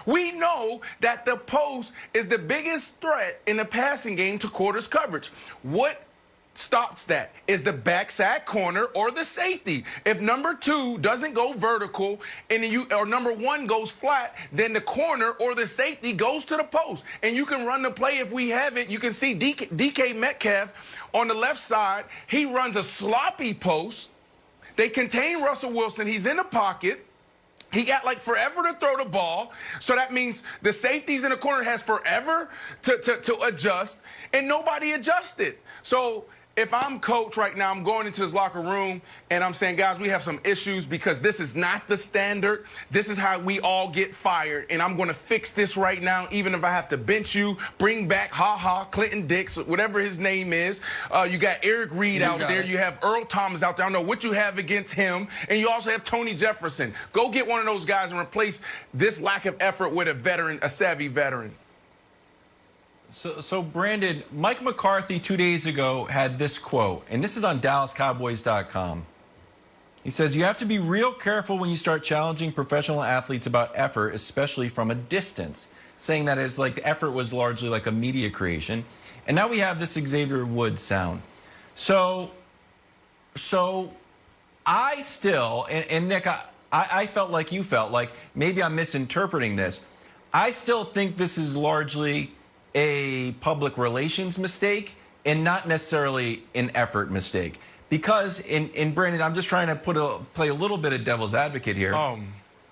We know that the post is the biggest threat in the passing game to quarters coverage. What stops that is the backside corner or the safety. If number 2 doesn't go vertical or number 1 goes flat, then the corner or the safety goes to the post. And you can run the play if we have it. You can see DK Metcalf on the left side. He runs a sloppy post. They contain Russell Wilson. He's in the pocket. He got like forever to throw the ball. So that means the safeties in the corner has forever to adjust, and nobody adjusted. So if I'm coach right now, I'm going into this locker room and I'm saying, guys, we have some issues because this is not the standard. This is how we all get fired, and I'm going to fix this right now, even if I have to bench you, bring back Clinton Dix, whatever his name is. You got Eric Reed out there. You have Earl Thomas out there. I don't know what you have against him. And you also have Tony Jefferson. Go get one of those guys and replace this lack of effort with a veteran, a savvy veteran. So Brandon, Mike McCarthy 2 days ago had this quote, and this is on DallasCowboys.com. He says, you have to be real careful when you start challenging professional athletes about effort, especially from a distance, saying that as like the effort was largely like a media creation. And now we have this Xavier Woods sound. So I still, and Nick, I felt like you felt like maybe I'm misinterpreting this. I still think this is largely a public relations mistake and not necessarily an effort mistake. Because, in Brandon, I'm just trying to play a little bit of devil's advocate here.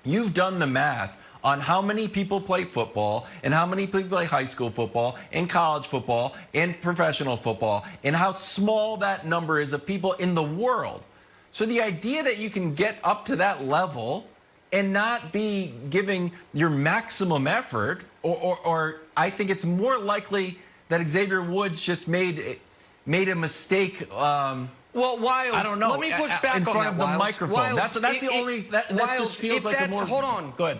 You've done the math on how many people play football and how many people play high school football and college football and professional football and how small that number is of people in the world. So the idea that you can get up to that level and not be giving your maximum effort, or I think it's more likely that Xavier Woods just made a mistake. Well, Wiles, I don't know. Let me push back in on front that, of the Wiles. microphone. Wiles, That's the only. That just feels like a more. Hold on. Go ahead.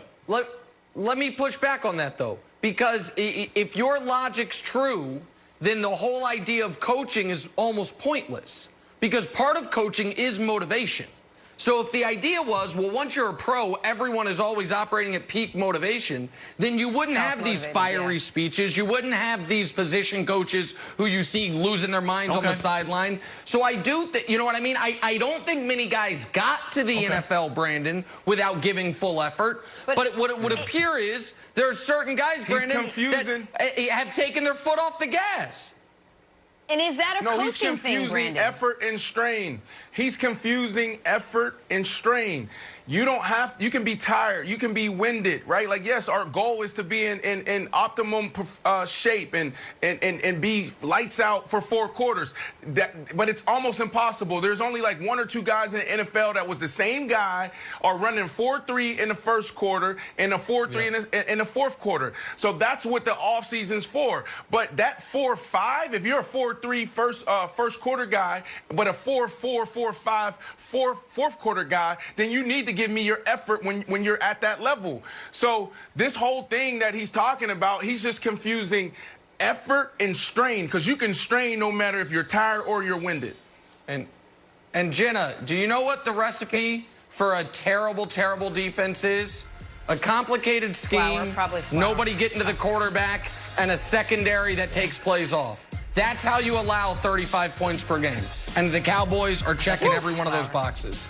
Let me push back on that though, because if your logic's true, then the whole idea of coaching is almost pointless. Because part of coaching is motivation. So if the idea was, well, once you're a pro, everyone is always operating at peak motivation, then you wouldn't have these fiery speeches. You wouldn't have these position coaches who you see losing their minds on the sideline. So I do think, you know what I mean? I don't think many guys got to the NFL, Brandon, without giving full effort. But what it would appear is there are certain guys, Brandon, that have taken their foot off the gas. And is that a coaching thing, Brandon? No, he's confusing effort and strain. He's confusing effort and strain. You don't have, you can be tired, you can be winded, right? Like, yes, our goal is to be in optimum shape and be lights out for 4 quarters. But it's almost impossible. There's only like 1 or 2 guys in the NFL that was the same guy are running 4-3 in the first quarter and a 4-3 in the fourth quarter. So that's what the offseason's for. But that 4-5, if you're a 4-3 first quarter guy, but a 4-4, 4-5 fourth quarter guy, then you need to give me your effort when you're at that level. So this whole thing that he's talking about, he's just confusing effort and strain, because you can strain no matter if you're tired or you're winded. And Jenna, do you know what the recipe for a terrible, terrible defense is? A complicated scheme, nobody getting to the quarterback, and a secondary that takes plays off. That's how you allow 35 points per game. And the Cowboys are checking every one of those boxes.